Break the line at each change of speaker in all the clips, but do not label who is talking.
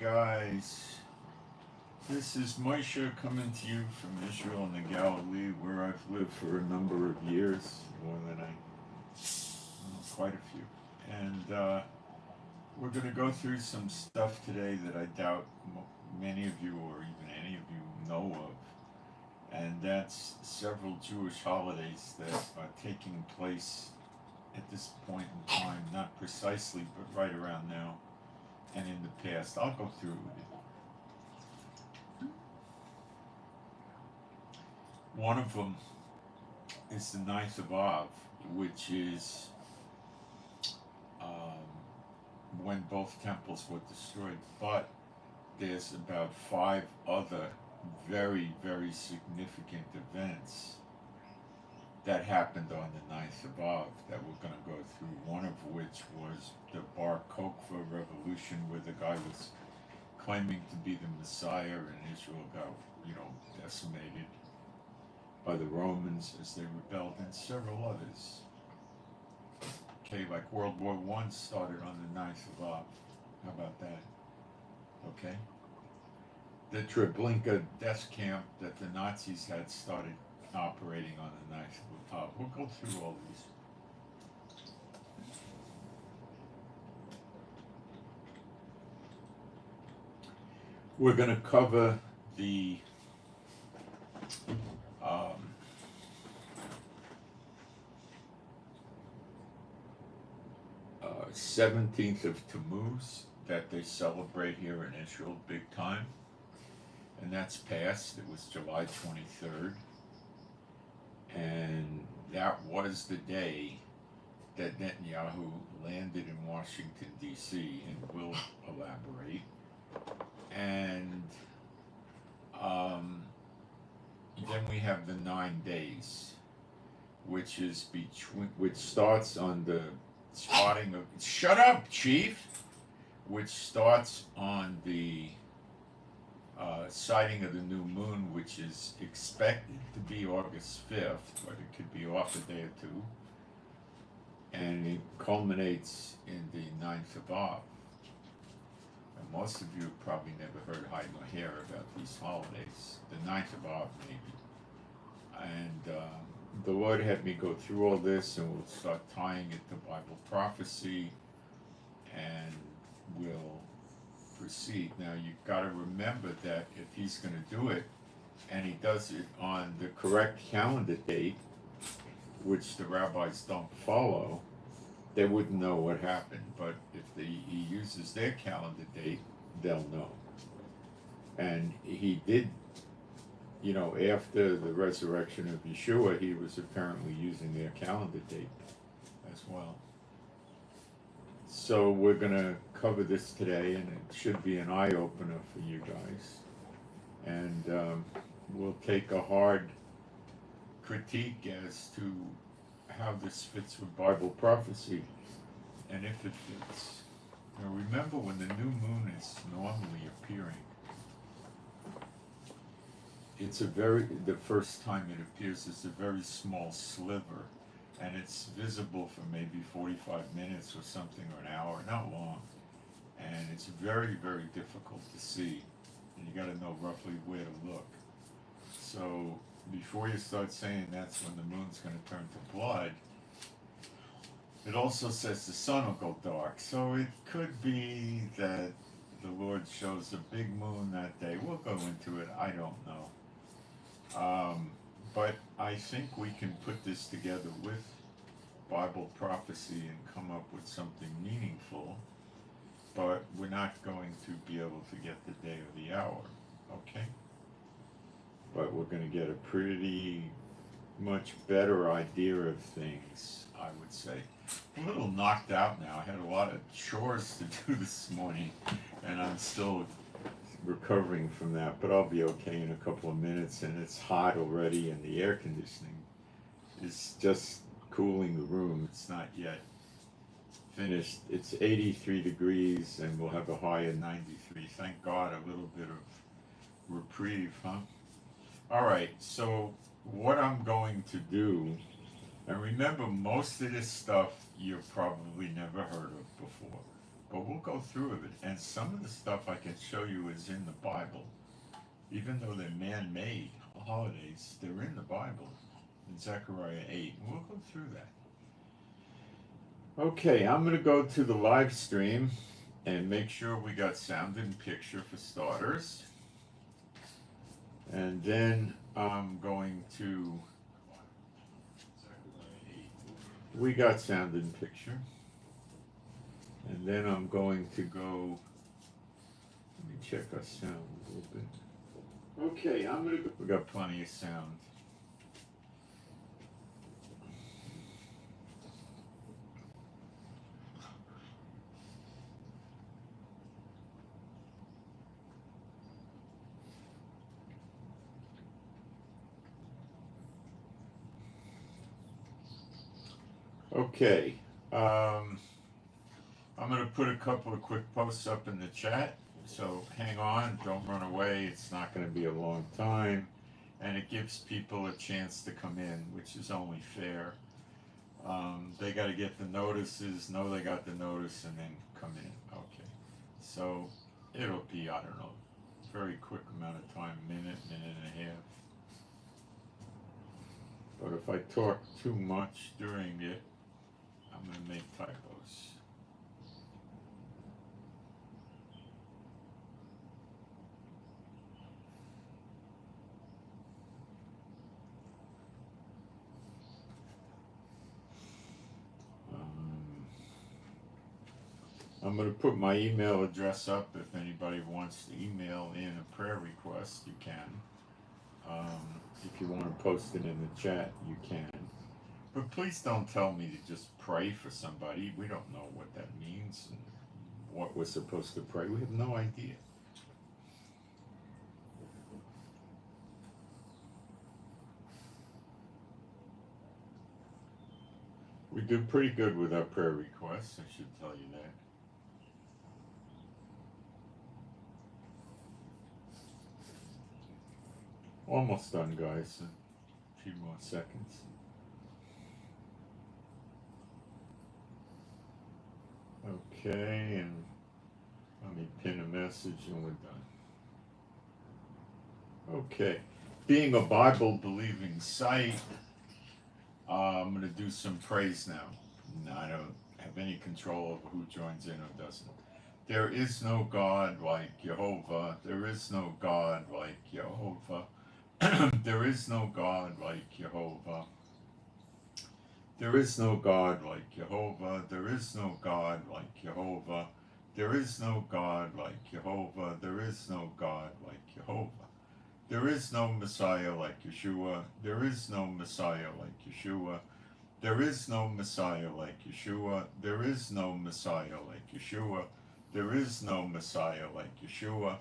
guys, this is Moshe coming to you from Israel and the Galilee, where I've lived for a number of years, more than quite a few. And we're going to go through some stuff today that I doubt many of you or even any of you know of. And that's several Jewish holidays that are taking place at this point in time, not precisely, but right around now and in the past. I'll go through with it. One of them is the 9th of Av, which is when both temples were destroyed. But there's about 5 other very, very significant events that happened on the 9th of Av that we're going to go through, one of which was the Bar Kokhba revolution, where the guy was claiming to be the Messiah, and Israel got, decimated by the Romans as they rebelled, and several others. Okay, like World War I started on the 9th of Av. How about that? Okay? The Treblinka death camp that the Nazis had started operating on the 9th of Av. We'll go through all these. We're going to cover the 17th of Tammuz that they celebrate here in Israel big time. And that's past. It was July 23rd. And that was the day that Netanyahu landed in Washington, D.C., and we'll elaborate. And then we have the 9 days, which starts on the spotting of... Shut up, Chief! Which starts on the sighting of the new moon, which is expected to be August 5th, but it could be off a day or two. And it culminates in the 9th of Av. And most of you have probably never heard hide my hair about these holidays. The 9th of Av, maybe. And the Lord had me go through all this, and we'll start tying it to Bible prophecy, and we'll proceed. Now, you've got to remember that if he's going to do it, and he does it on the correct calendar date, which the rabbis don't follow, they wouldn't know what happened. But if he uses their calendar date, they'll know. And he did, after the resurrection of Yeshua, he was apparently using their calendar date as well. So we're going to cover this today, and it should be an eye-opener for you guys. And we'll take a hard critique as to how this fits with Bible prophecy, and if it fits. Now remember, when the new moon is normally appearing, the first time it appears, it's a very small sliver, and it's visible for maybe 45 minutes or something, or an hour, not long. And it's very, very difficult to see, and you got to know roughly where to look. So before you start saying that's when the moon's going to turn to blood, it also says the sun will go dark. So it could be that the Lord shows a big moon that day. We'll go into it. I don't know. But I think we can put this together with Bible prophecy and come up with something meaningful. But we're not going to be able to get the day or the hour. Okay? But we're going to get a pretty much better idea of things, I would say. I'm a little knocked out now. I had a lot of chores to do this morning, and I'm still recovering from that, but I'll be okay in a couple of minutes. And it's hot already, and the air conditioning is just cooling the room. It's not yet finished. It's 83 degrees, and we'll have a high of 93. Thank God, a little bit of reprieve, huh? All right, so what I'm going to do, and remember, most of this stuff you've probably never heard of before, but we'll go through it. And some of the stuff I can show you is in the Bible. Even though they're man-made holidays, they're in the Bible, in Zechariah 8. And we'll go through that. Okay, I'm going to go to the live stream and make sure we got sound and picture for starters. And then I'm going to... We got sound and picture. And then I'm going to go... Let me check our sound a little bit. Okay, I'm going to go... We got plenty of sound. Okay, I'm going to put a couple of quick posts up in the chat, so hang on, don't run away, it's not going to be a long time, and it gives people a chance to come in, which is only fair. They got to get the notices, know they got the notice, and then come in. Okay, so it'll be, I don't know, very quick amount of time, minute and a half. But if I talk too much during it, I'm going to make typos. I'm going to put my email address up. If anybody wants to email in a prayer request, you can. If you want to post it in the chat, you can. But please don't tell me to just pray for somebody. We don't know what that means and what we're supposed to pray. We have no idea. We do pretty good with our prayer requests, I should tell you that. Almost done, guys. A few more seconds. Okay, and let me pin a message and we're done. Okay, being a Bible-believing site, I'm going to do some praise now. I don't have any control over who joins in or doesn't. There is no God like Jehovah. There is no God like Jehovah. There is no God like Jehovah. There is no God like Jehovah. There is no God like Jehovah. There is no God like Jehovah. There is no God like Jehovah. There is no Messiah like Yeshua. There is no Messiah like Yeshua. There is no Messiah like Yeshua. There is no Messiah like Yeshua. There is no Messiah like Yeshua.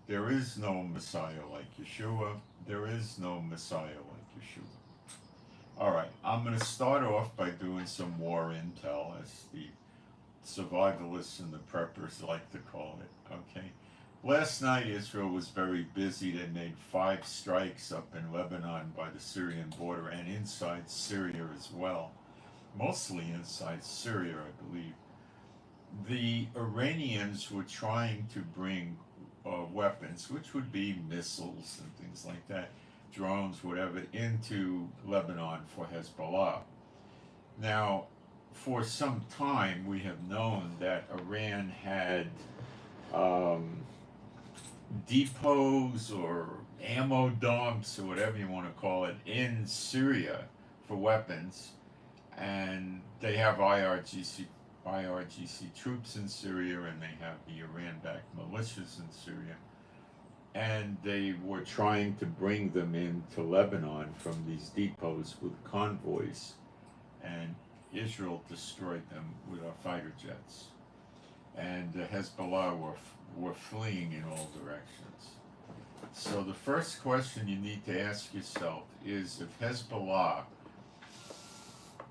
There is no Messiah like Yeshua. There is no Messiah like Yeshua. Alright, I'm going to start off by doing some war intel, as the survivalists and the preppers like to call it, okay? Last night, Israel was very busy. They made 5 strikes up in Lebanon by the Syrian border and inside Syria as well. Mostly inside Syria, I believe. The Iranians were trying to bring weapons, which would be missiles and things like that, drones, whatever, into Lebanon for Hezbollah. Now, for some time, we have known that Iran had depots or ammo dumps or whatever you want to call it in Syria for weapons, and they have IRGC troops in Syria, and they have the Iran-backed militias in Syria, and they were trying to bring them into Lebanon from these depots with convoys, and Israel destroyed them with our fighter jets, and the Hezbollah were fleeing in all directions. So the first question you need to ask yourself is, if Hezbollah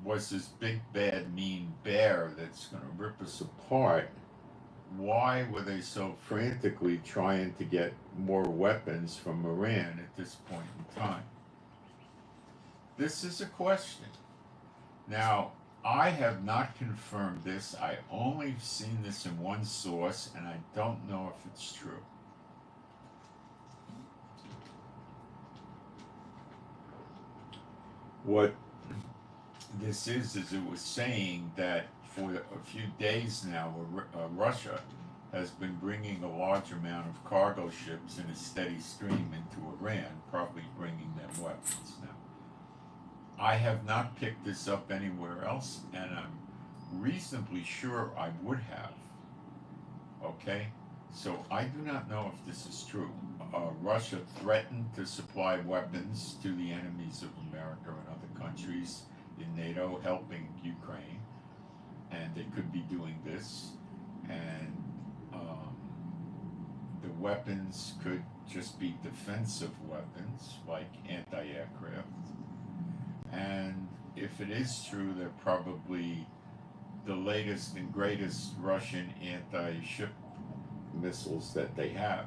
was this big, bad, mean bear that's going to rip us apart, why were they so frantically trying to get more weapons from Iran at this point in time? This is a question. Now, I have not confirmed this. I only seen this in one source, and I don't know if it's true. What this is it was saying that for a few days now, Russia has been bringing a large amount of cargo ships in a steady stream into Iran, probably bringing them weapons now. I have not picked this up anywhere else, and I'm reasonably sure I would have. Okay? So I do not know if this is true. Russia threatened to supply weapons to the enemies of America and other countries in NATO, helping Ukraine, and they could be doing this, and the weapons could just be defensive weapons like anti-aircraft. And if it is true, they're probably the latest and greatest Russian anti-ship missiles that they have.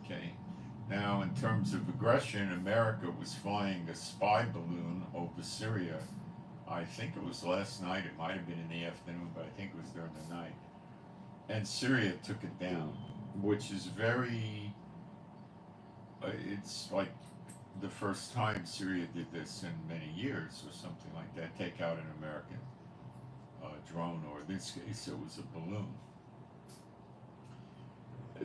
Okay. Now, in terms of aggression, America was flying a spy balloon over Syria. I think it was last night. It might have been in the afternoon, but I think it was during the night. And Syria took it down, which is very, it's like the first time Syria did this in many years or something like that, take out an American drone, or in this case it was a balloon.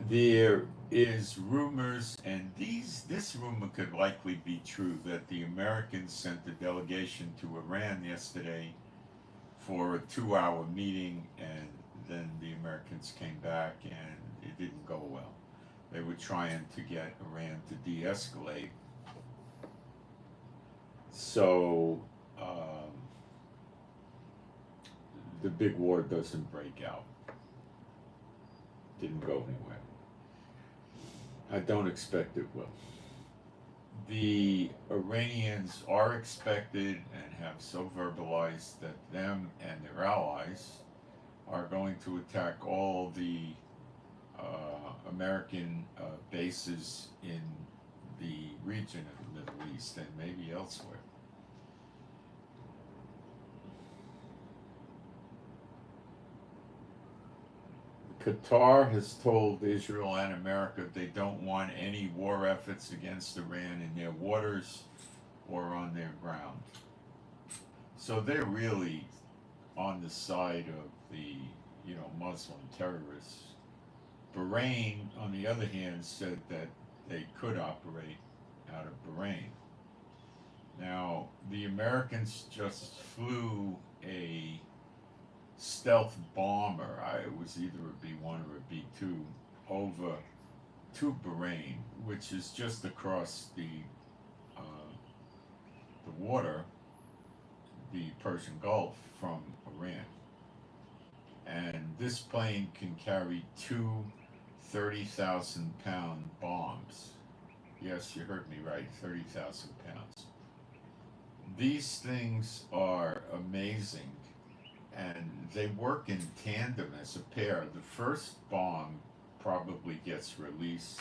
There is rumors, and this rumor could likely be true, that the Americans sent a delegation to Iran yesterday for a 2-hour meeting, and then the Americans came back and it didn't go well. They were trying to get Iran to de-escalate. So the big war doesn't break out. Didn't go anywhere. I don't expect it will. The Iranians are expected and have so verbalized that them and their allies are going to attack all the American bases in the region of the Middle East and maybe elsewhere. Qatar has told Israel and America they don't want any war efforts against Iran in their waters or on their ground. So they're really on the side of the, Muslim terrorists. Bahrain, on the other hand, said that they could operate out of Bahrain. Now, the Americans just flew a stealth bomber, it was either a B-1 or a B-2, over to Bahrain, which is just across the water, the Persian Gulf, from Iran. And this plane can carry 2 30,000-pound bombs. Yes, you heard me right, 30,000 pounds. These things are amazing, and they work in tandem as a pair. The first bomb probably gets released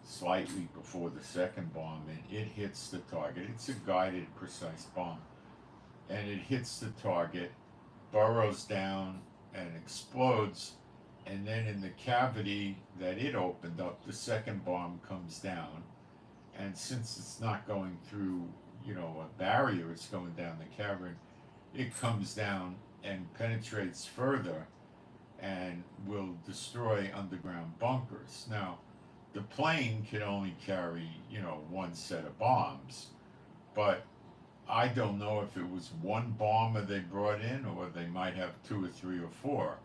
slightly before the second bomb, and it hits the target. It's a guided, precise bomb, and it hits the target, burrows down, and explodes. And then in the cavity that it opened up, the second bomb comes down. And since it's not going through, a barrier, it's going down the cavern, it comes down and penetrates further and will destroy underground bunkers. Now, the plane can only carry, one set of bombs, but I don't know if it was one bomber they brought in, or they might have 2 or 3 or 4.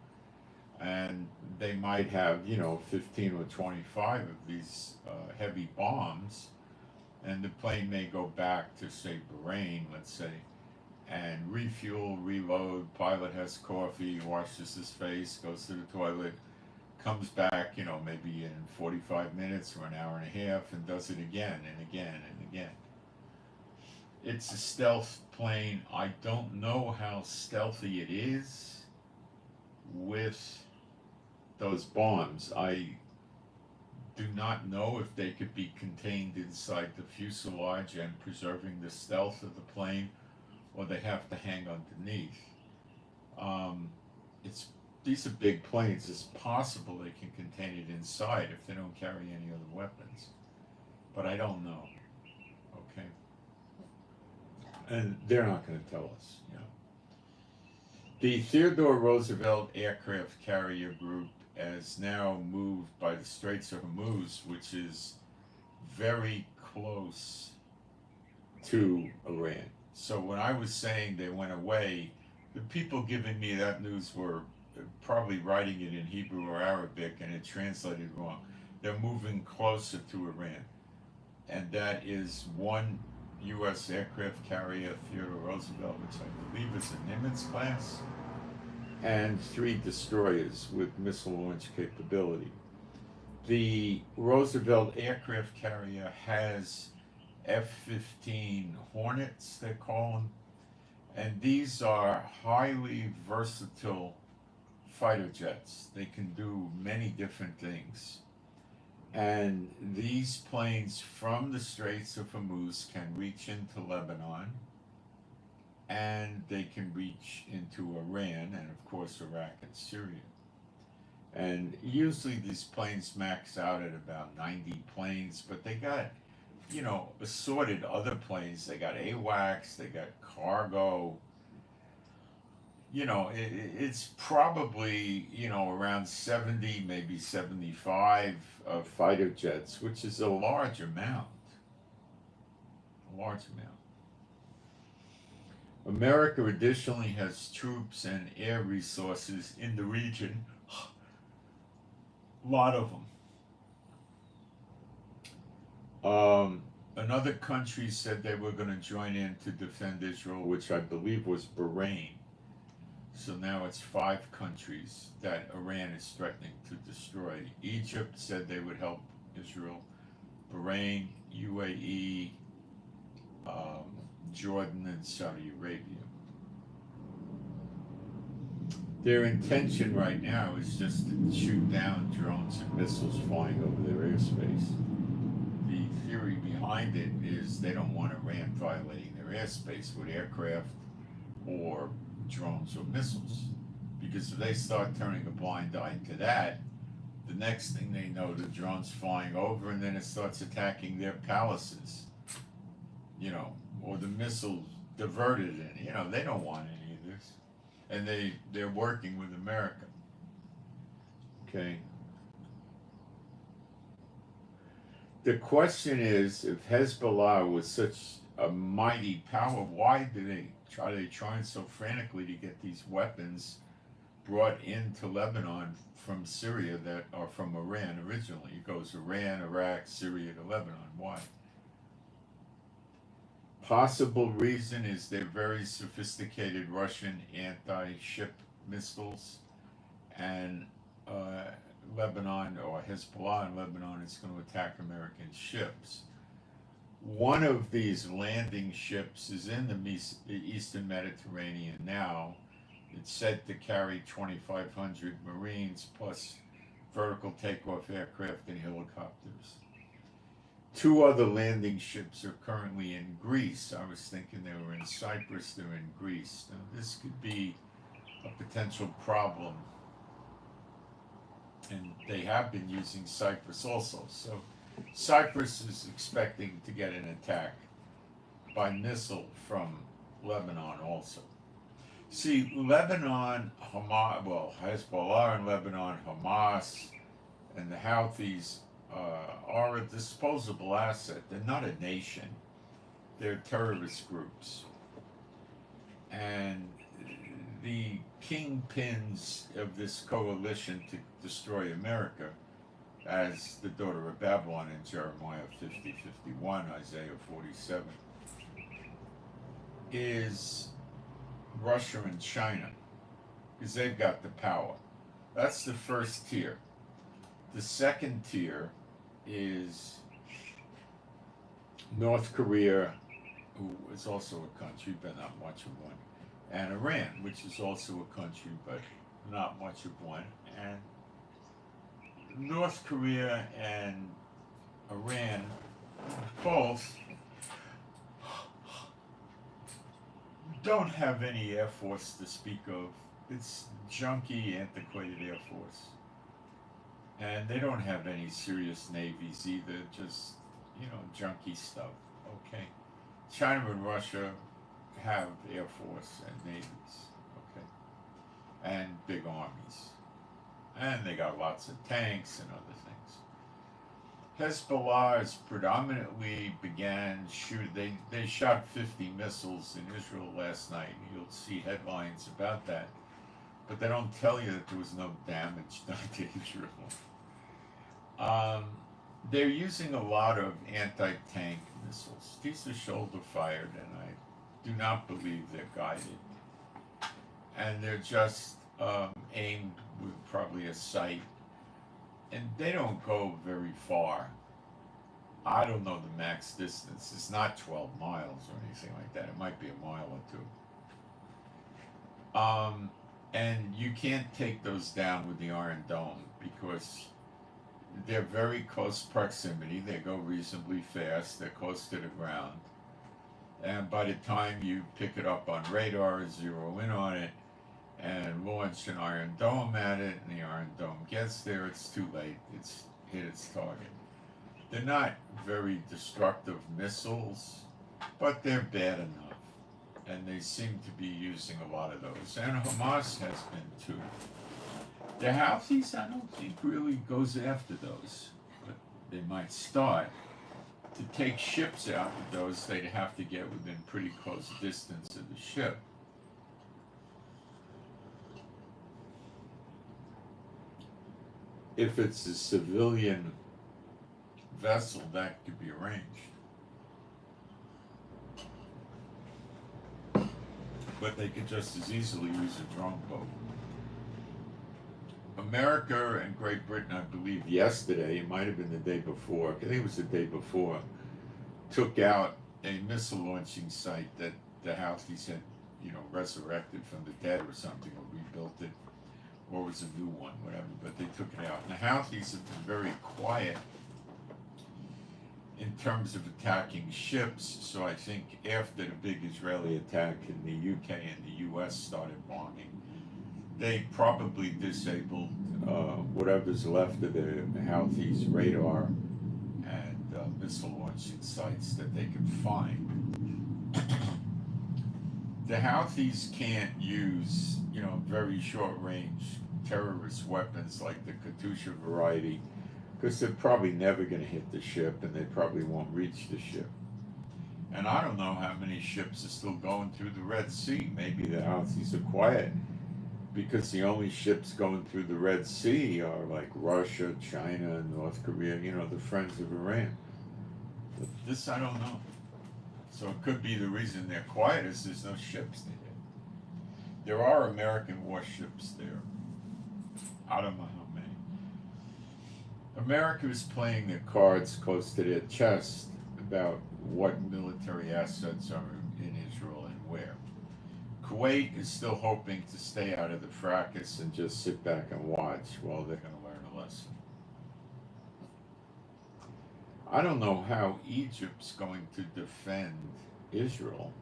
And they might have, 15 or 25 of these heavy bombs, and the plane may go back to, say, Bahrain, let's say, and refuel, reload, pilot has coffee, washes his face, goes to the toilet, comes back, maybe in 45 minutes or an hour and a half, and does it again and again and again. It's a stealth plane. I don't know how stealthy it is with those bombs. I do not know if they could be contained inside the fuselage and preserving the stealth of the plane, or they have to hang underneath. It's These are big planes. It's possible they can contain it inside if they don't carry any other weapons, but I don't know. Okay, and they're not going to tell us. You know, the Theodore Roosevelt aircraft carrier group has now moved by the Straits of Tammuz, which is very close to Iran. So when I was saying they went away, the people giving me that news were probably writing it in Hebrew or Arabic and it translated wrong. They're moving closer to Iran. And that is one U.S. aircraft carrier, Theodore Roosevelt, which I believe is a Nimitz class, and 3 destroyers with missile launch capability. The Roosevelt aircraft carrier has F-15 Hornets, they call them, and these are highly versatile fighter jets. They can do many different things. And these planes from the Straits of Tammuz can reach into Lebanon, and they can reach into Iran, and of course Iraq and Syria. And usually these planes max out at about 90 planes, but they got, you know, assorted other planes. They got AWACS, they got cargo. You know, it's probably, you know, around 70, maybe 75 fighter jets, which is a large amount. A large amount. America additionally has troops and air resources in the region. A lot of them. Another country said they were going to join in to defend Israel, which I believe was Bahrain. So now it's 5 countries that Iran is threatening to destroy. Egypt said they would help Israel. Bahrain, UAE, Jordan, and Saudi Arabia. Their intention right now is just to shoot down drones and missiles flying over their airspace. The theory behind it is they don't want Iran violating their airspace with aircraft or drones or missiles, because if they start turning a blind eye to that, the next thing they know, the drone's flying over and then it starts attacking their palaces, you know, or the missiles diverted in. You know, they don't want any of this, and they're working with America. Okay. The question is, if Hezbollah was such a mighty power, why do they trying so frantically to get these weapons brought into Lebanon from Syria that are from Iran originally? It goes Iran, Iraq, Syria to Lebanon. Why? Possible reason is they're very sophisticated Russian anti-ship missiles, and Lebanon, or Hezbollah in Lebanon, is going to attack American ships. One of these landing ships is in the Eastern Mediterranean now. It's said to carry 2,500 Marines plus vertical takeoff aircraft and helicopters. 2 other landing ships are currently in Greece. I was thinking they were in Cyprus, they're in Greece. Now, this could be a potential problem. And they have been using Cyprus also. So Cyprus is expecting to get an attack by missile from Lebanon also. See, Lebanon, Hezbollah in Lebanon, Hamas, and the Houthis are a disposable asset. They're not a nation. They're terrorist groups. And the kingpins of this coalition to destroy America, as the daughter of Babylon in Jeremiah 50:51, Isaiah 47, is Russia and China, because they've got the power. That's the first tier. The second tier is North Korea, who is also a country, but not much of one, and Iran, which is also a country, but not much of one. And North Korea and Iran both don't have any Air Force to speak of. It's junky, antiquated Air Force. And they don't have any serious navies either, just, junky stuff. Okay. China and Russia have Air Force and navies. Okay. And big armies. And they got lots of tanks and other things. Hezbollah has predominantly began they shot 50 missiles in Israel last night. You'll see headlines about that. But they don't tell you that there was no damage done to Israel. They're using a lot of anti-tank missiles. These are shoulder fired, and I do not believe they're guided. And they're just aimed with probably a sight. And they don't go very far. I don't know the max distance. It's not 12 miles or anything like that. It might be a mile or two. And you can't take those down with the Iron Dome because they're very close proximity. They go reasonably fast. They're close to the ground. And by the time you pick it up on radar, zero in on it, and launch an Iron Dome at it, and the Iron Dome gets there, it's too late. It's hit its target. They're not very destructive missiles, but they're bad enough. And they seem to be using a lot of those. And Hamas has been too. The Houthis, I don't think really goes after those. But they might start. To take ships out of those, they'd have to get within pretty close distance of the ship. If it's a civilian vessel, that could be arranged. But they could just as easily use a drone boat. America and Great Britain, I believe yesterday, it might have been the day before, I think it was the day before, took out a missile launching site that the Houthis had, resurrected from the dead or something, or rebuilt it, or was a new one, whatever, but they took it out. And the Houthis have been very quiet in terms of attacking ships, so I think after the big Israeli attack in the UK and the US started bombing, they probably disabled whatever's left of the Houthis' radar and missile launching sites that they could find. The Houthis can't use, very short-range terrorist weapons like the Katyusha variety, because they're probably never going to hit the ship, and they probably won't reach the ship. And I don't know how many ships are still going through the Red Sea. Maybe the Houthis are quiet, because the only ships going through the Red Sea are like Russia, China, and North Korea, the friends of Iran. But this I don't know. So it could be the reason they're quiet is there's no ships to hit. There are American warships there. I don't know how many. America is playing their cards close to their chest about what military assets are in Israel and where. Kuwait is still hoping to stay out of the fracas and just sit back and watch while they're going to learn a lesson. I don't know how Egypt's going to defend Israel.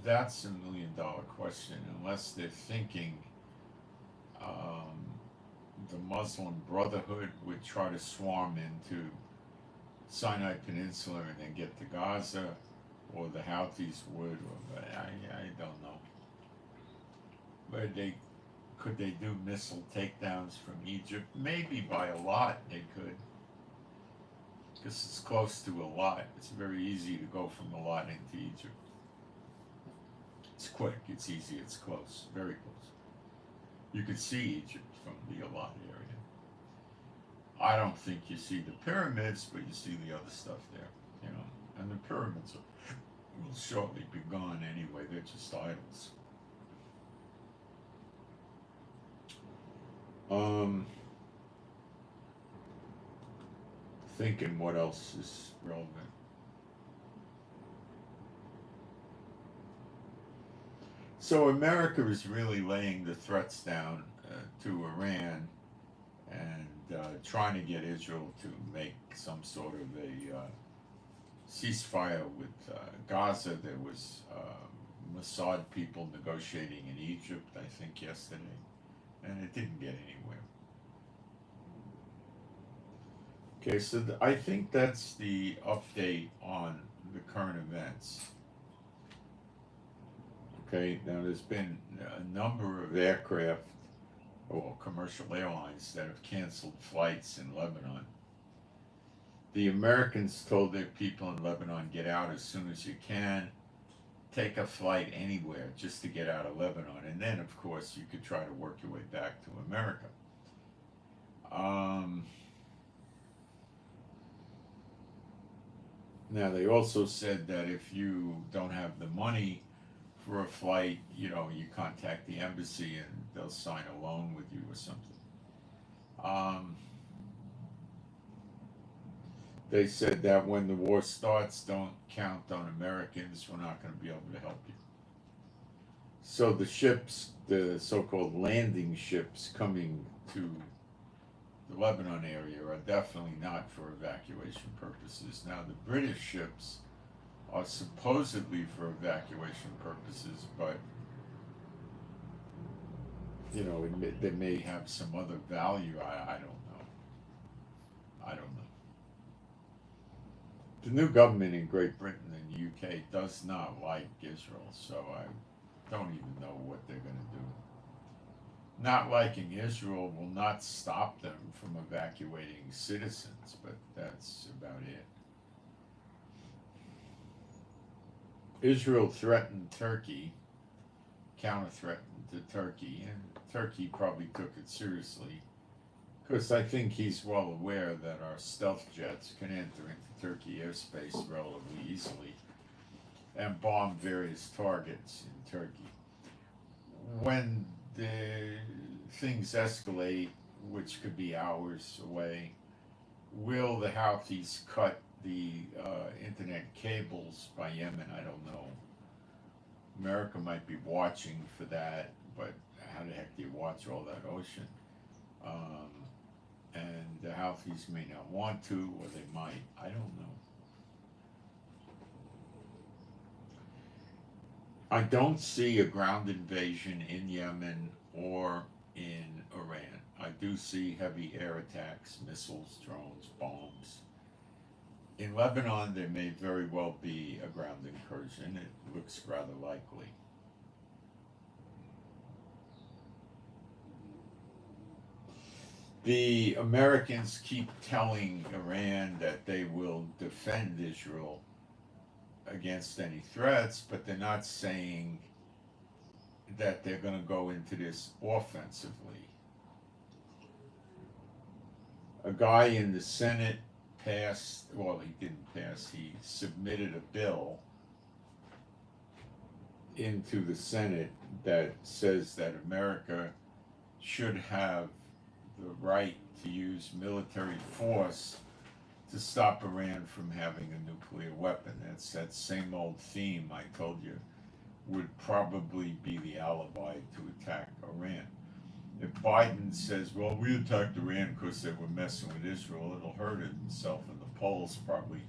That's $1 million question, unless they're thinking the Muslim Brotherhood would try to swarm into Sinai Peninsula and then get to Gaza, or the Houthis would, or I don't know. But could they do missile takedowns from Egypt? Maybe by a lot they could, because it's close to a lot. It's very easy to go from a lot into Egypt. It's quick, it's easy, it's close, very close. You could see Egypt from the Elat area. I don't think you see the pyramids, but you see the other stuff there, and the pyramids will shortly be gone anyway. They're just idols. Thinking what else is relevant. So America is really laying the threats down to Iran and trying to get Israel to make some sort of a ceasefire with Gaza. There was Mossad people negotiating in Egypt, I think, yesterday, and it didn't get anywhere. Okay, so I think that's the update on the current events. Okay, now there's been a number of aircraft or commercial airlines that have canceled flights in Lebanon. The Americans told their people in Lebanon, get out as soon as you can, take a flight anywhere just to get out of Lebanon, and then of course you could try to work your way back to America. Now they also said that if you don't have the money for a flight, you contact the embassy and they'll sign a loan with you or something. They said that when the war starts, don't count on Americans, we're not going to be able to help you. So the ships, the so-called landing ships coming to the Lebanon area are definitely not for evacuation purposes. Now the British ships are supposedly for evacuation purposes, but they may have some other value. I don't know. The new government in Great Britain and UK does not like Israel, so I don't even know what they're going to do. Not liking Israel will not stop them from evacuating citizens, but that's about it. Israel threatened Turkey, counter-threatened to Turkey, and Turkey probably took it seriously, because I think he's well aware that our stealth jets can enter into Turkey airspace relatively easily and bomb various targets in Turkey. When the things escalate, which could be hours away, will the Houthis cut the internet cables by Yemen? I don't know. America might be watching for that, but how the heck do you watch all that ocean? And the Houthis may not want to, or they might. I don't know. I don't see a ground invasion in Yemen or in Iran. I do see heavy air attacks, missiles, drones, bombs. In Lebanon, there may very well be a ground incursion. It looks rather likely. The Americans keep telling Iran that they will defend Israel against any threats, but they're not saying that they're going to go into this offensively. A guy in the Senate he submitted a bill into the Senate that says that America should have the right to use military force to stop Iran from having a nuclear weapon. That's that same old theme I told you would probably be the alibi to attack Iran. If Biden says, well, we attacked Iran because they were messing with Israel, it'll hurt himself in the polls probably.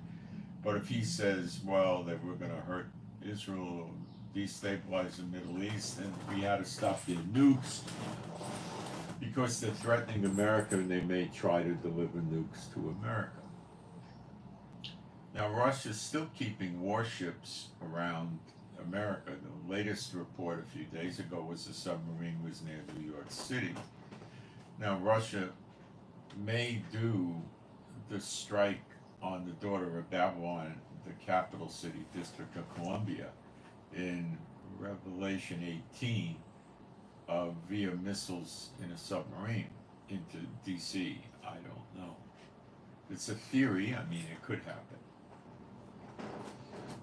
But if he says, well, that we're going to hurt Israel, destabilize the Middle East, and we had to stop their nukes because they're threatening America and they may try to deliver nukes to America. Now, Russia's still keeping warships around America. The latest report a few days ago was a submarine was near New York City. Now, Russia may do the strike on the daughter of Babylon, the capital city, District of Columbia, in Revelation 18, via missiles in a submarine into D.C. I don't know. It's a theory. I mean, it could happen.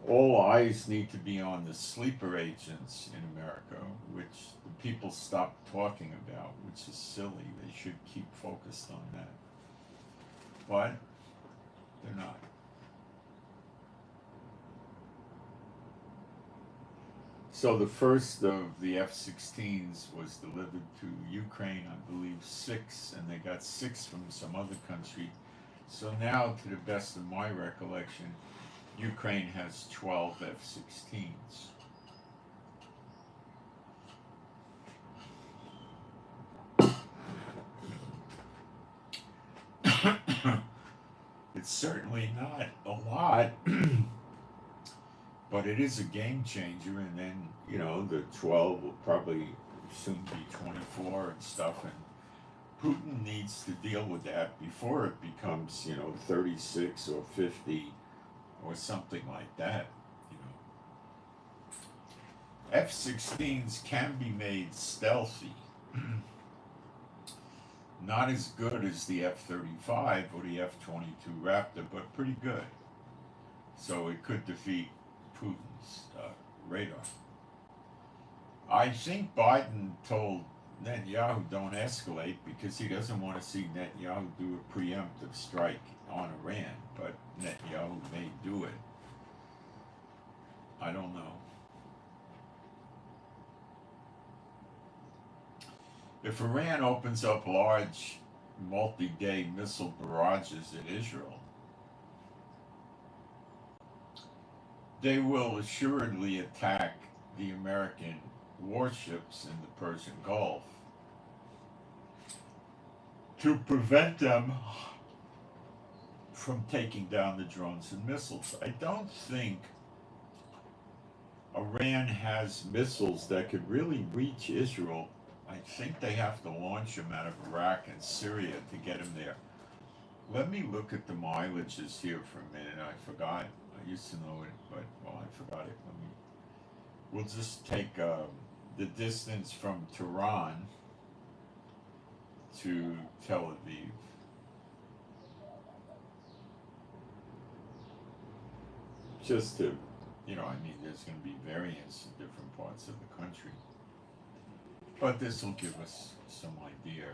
All eyes need to be on the sleeper agents in America, which the people stopped talking about, which is silly. They should keep focused on that. But they're not. So the first of the F-16s was delivered to Ukraine, I believe 6, and they got 6 from some other country. So now, to the best of my recollection, Ukraine has 12 F-16s. It's certainly not a lot, but it is a game changer. And then, the 12 will probably soon be 24 and stuff. And Putin needs to deal with that before it becomes, 36 or 50 or something like that. F-16s can be made stealthy. Not as good as the F-35 or the F-22 Raptor, but pretty good. So it could defeat Putin's radar. I think Biden told Netanyahu don't escalate because he doesn't want to see Netanyahu do a preemptive strike on Iran, but Netanyahu may do it. I don't know. If Iran opens up large multi-day missile barrages at Israel, they will assuredly attack the American warships in the Persian Gulf to prevent them from taking down the drones and missiles. I don't think Iran has missiles that could really reach Israel. I think they have to launch them out of Iraq and Syria to get them there. Let me look at the mileages here for a minute. I forgot. I used to know it, but, I forgot it. We'll just take the distance from Tehran to Tel Aviv. Just to, there's going to be variance in different parts of the country. But this will give us some idea.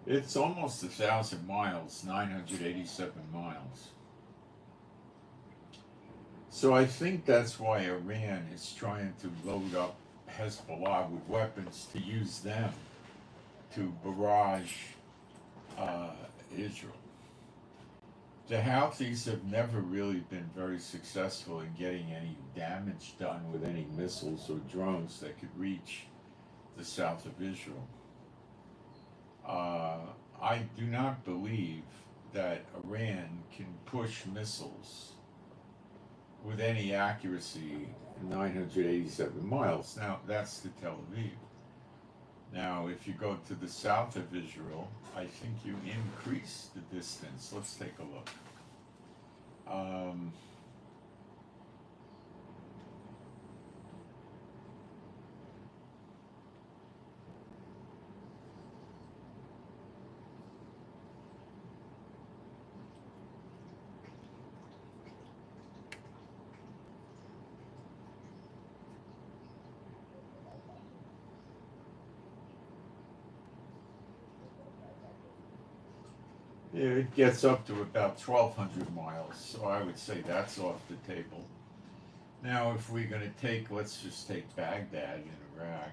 It's almost 1,000 miles, 987 miles. So I think that's why Iran is trying to load up Hezbollah with weapons to use them to barrage Israel. The Houthis have never really been very successful in getting any damage done with any missiles or drones that could reach the south of Israel. I do not believe that Iran can push missiles with any accuracy 987 miles. Now, that's to Tel Aviv. Now, if you go to the south of Israel, I think you increase the distance. Let's take a look. It gets up to about 1,200 miles, so I would say that's off the table. Now, if we're going to take, let's just take Baghdad in Iraq.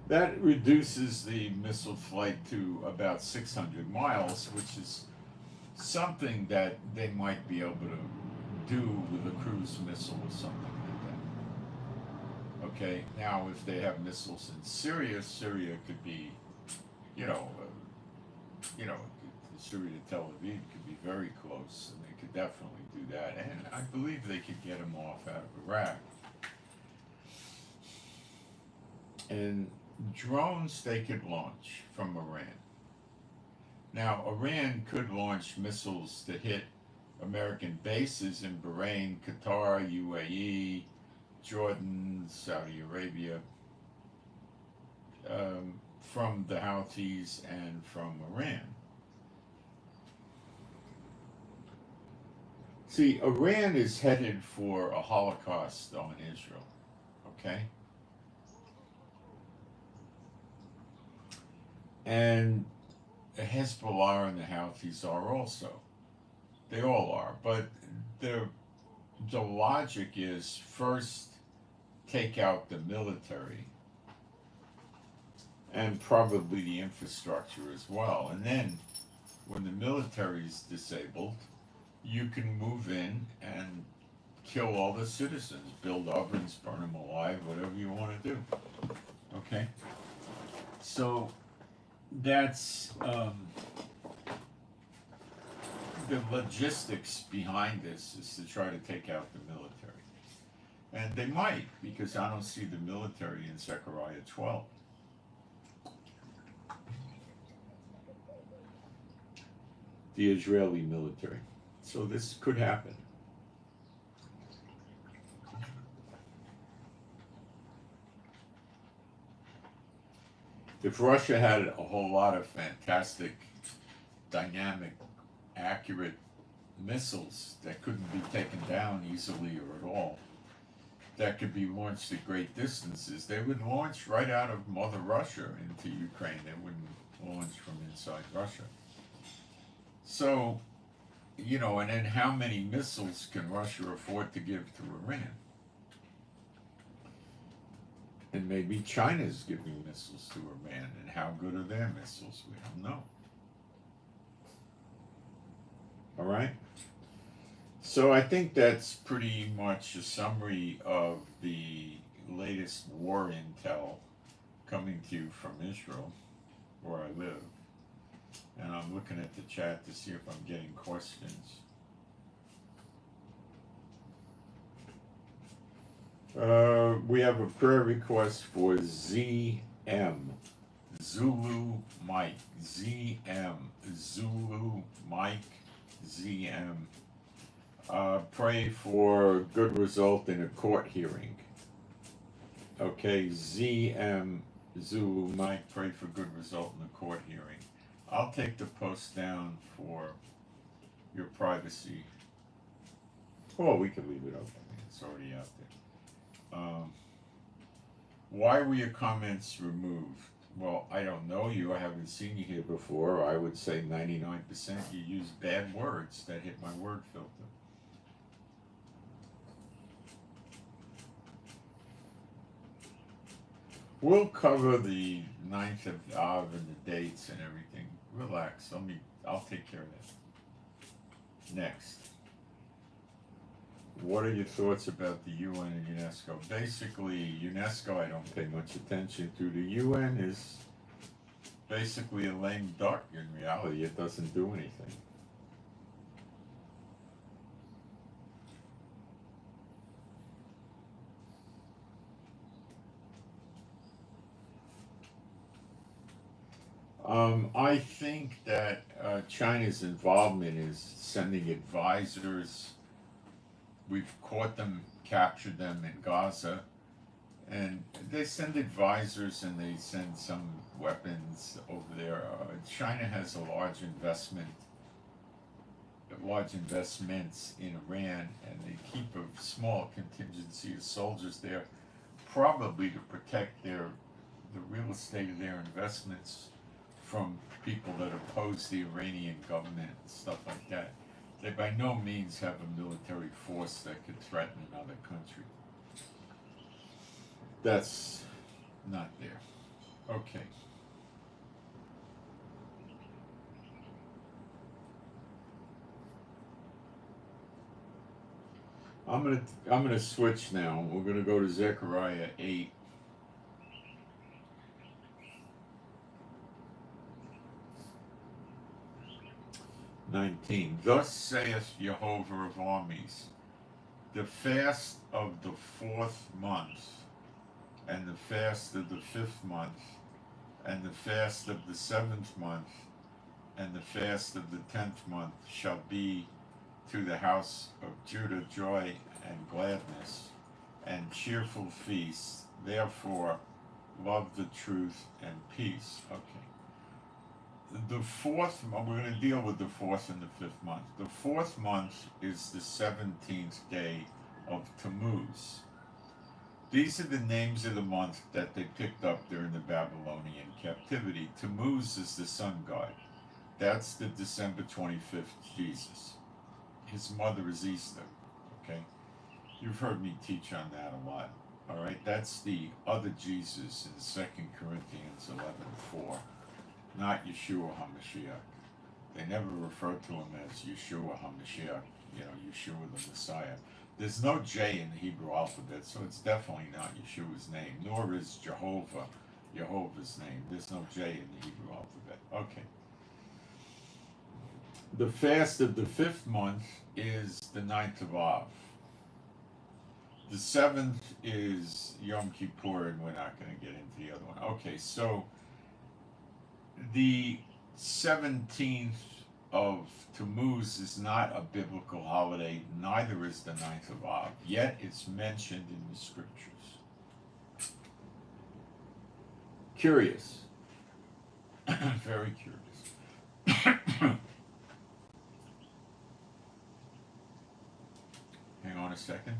That reduces the missile flight to about 600 miles, which is something that they might be able to do with a cruise missile or something like that. Okay, now if they have missiles in Syria, Syria could be, Syria to Tel Aviv could be very close, and they could definitely do that. And I believe they could get them off out of Iraq. And drones they could launch from Iran. Now, Iran could launch missiles that hit American bases in Bahrain, Qatar, UAE, Jordan, Saudi Arabia, from the Houthis and from Iran. See, Iran is headed for a Holocaust on Israel, okay? And Hezbollah and the Houthis are also. They all are. But the logic is first take out the military and probably the infrastructure as well. And then when the military is disabled, you can move in and kill all the citizens, build ovens, burn them alive, whatever you want to do. Okay? So that's the logistics behind this is to try to take out the military. And they might, because I don't see the military in Zechariah 12. The Israeli military. So this could happen. If Russia had a whole lot of fantastic, dynamic, accurate missiles that couldn't be taken down easily or at all, that could be launched at great distances, they would launch right out of Mother Russia into Ukraine. They wouldn't launch from inside Russia. So, you know, and then how many missiles can Russia afford to give to Iran? And maybe China's giving missiles to Iran, and how good are their missiles? We don't know. All right? So I think that's pretty much a summary of the latest war intel coming to you from Israel, where I live. And I'm looking at the chat to see if I'm getting questions. We have a prayer request for ZM, Zulu Mike, ZM, Zulu Mike, ZM. Pray for good result in a court hearing. Okay, ZM, Zulu Mike, pray for good result in a court hearing. I'll take the post down for your privacy. Well, we can leave it open. It's already out there. Why were your comments removed? Well, I don't know you. I haven't seen you here before. I would say 99% you use bad words that hit my word filter. We'll cover the 9th of Av and the dates and everything. Relax. I'll take care of that. Next. What are your thoughts about the UN and UNESCO? Basically, UNESCO I don't pay much attention to. The UN is basically a lame duck in reality. It doesn't do anything. I think that China's involvement is sending advisors. We've caught them, captured them in Gaza, and they send advisors and they send some weapons over there. China has a large investments in Iran, and they keep a small contingency of soldiers there, probably to protect the real estate of their investments from people that oppose the Iranian government and stuff like that. They by no means have a military force that could threaten another country. That's not there. Okay. I'm gonna switch now. We're gonna go to Zechariah 8. Thus saith Jehovah of armies, the fast of the 4th month and the fast of the 5th month, and the fast of the 7th month, and the fast of the 10th month shall be to the house of Judah joy and gladness, and cheerful feasts. Therefore, love the truth and peace. Okay. The 4th, we're going to deal with the 4th and the 5th month. The 4th month is the 17th day of Tammuz. These are the names of the month that they picked up during the Babylonian captivity. Tammuz is the sun god. That's the December 25th Jesus. His mother is Easter. Okay? You've heard me teach on that a lot. All right? That's the other Jesus in 2 Corinthians 11:4. Not Yeshua HaMashiach. They never refer to him as Yeshua HaMashiach, Yeshua the Messiah. There's no J in the Hebrew alphabet, so it's definitely not Yeshua's name, nor is Jehovah's name. There's no J in the Hebrew alphabet. Okay. The fast of the 5th month is the 9th of Av. The 7th is Yom Kippur, and we're not going to get into the other one. Okay, so the 17th of Tammuz is not a biblical holiday, neither is the 9th of Av, yet it's mentioned in the scriptures. Curious. Very curious. Hang on a second.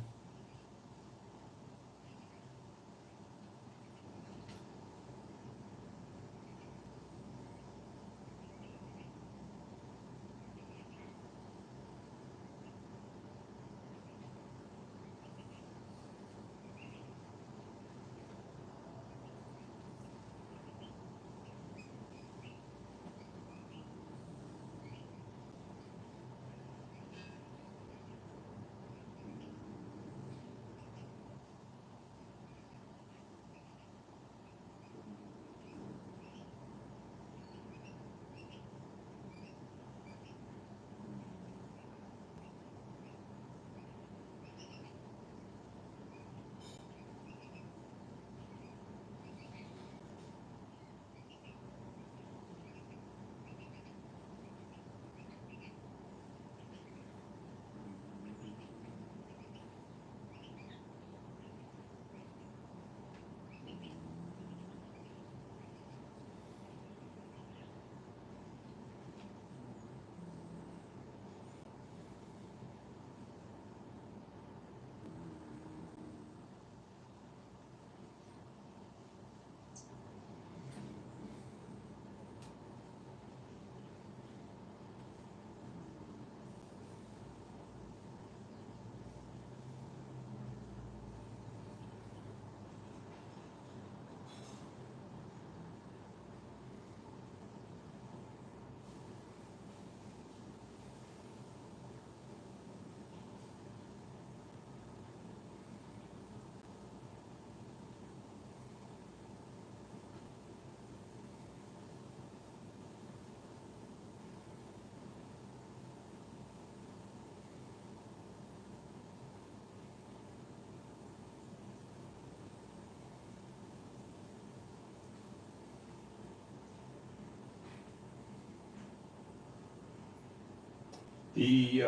The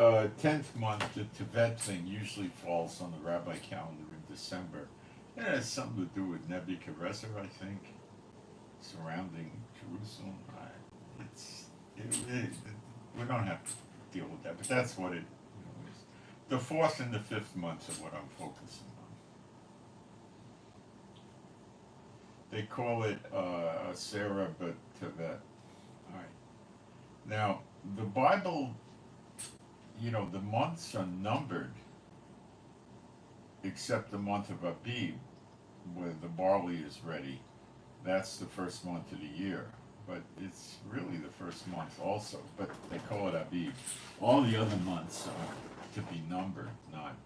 10th month, the Tevet thing, usually falls on the rabbi calendar in December. It has something to do with Nebuchadnezzar, I think, surrounding Jerusalem. We don't have to deal with that, but that's what it is. The 4th and the 5th months are what I'm focusing on. They call it Sarah, but Tevet. All right. Now, the Bible, the months are numbered, except the month of Abib, where the barley is ready. That's the first month of the year, but it's really the first month also, but they call it Abib. All the other months are to be numbered, not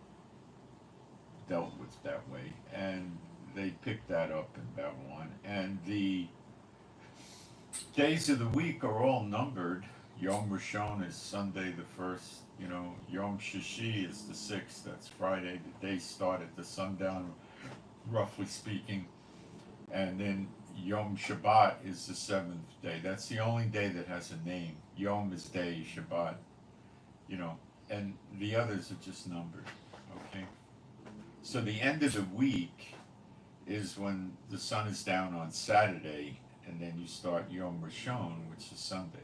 dealt with that way, and they picked that up in Babylon. And the days of the week are all numbered. Yom Rishon is Sunday the 1st, Yom Shishi is the 6th, that's Friday. The days start at the sundown, roughly speaking. And then Yom Shabbat is the seventh day. That's the only day that has a name. Yom is day, Shabbat, you know, and the others are just numbered, okay? So the end of the week is when the sun is down on Saturday, and then you start Yom Rishon, which is Sunday.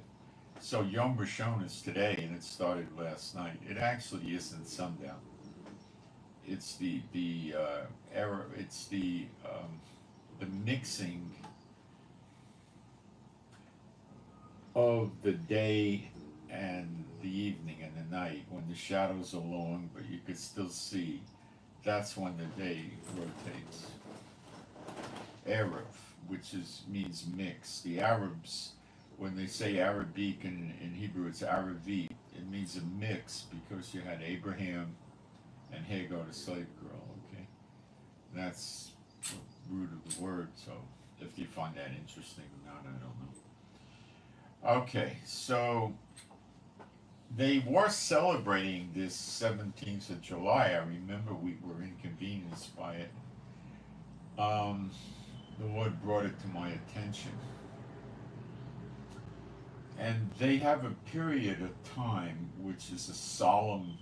So Yom Rishon is today, and it started last night. It actually isn't sundown. It's the error. It's the mixing of the day and the evening and the night when the shadows are long, but you could still see. That's when the day rotates. Erev, which means mix. The Arabs, when they say Arabic in Hebrew, it's Aravit. It means a mix because you had Abraham and Hagar, the slave girl. Okay, that's the root of the word. So if you find that interesting or not, I don't know. Okay, so they were celebrating this 17th of July. I remember we were inconvenienced by it. The Lord brought it to my attention. And they have a period of time which is a solemn,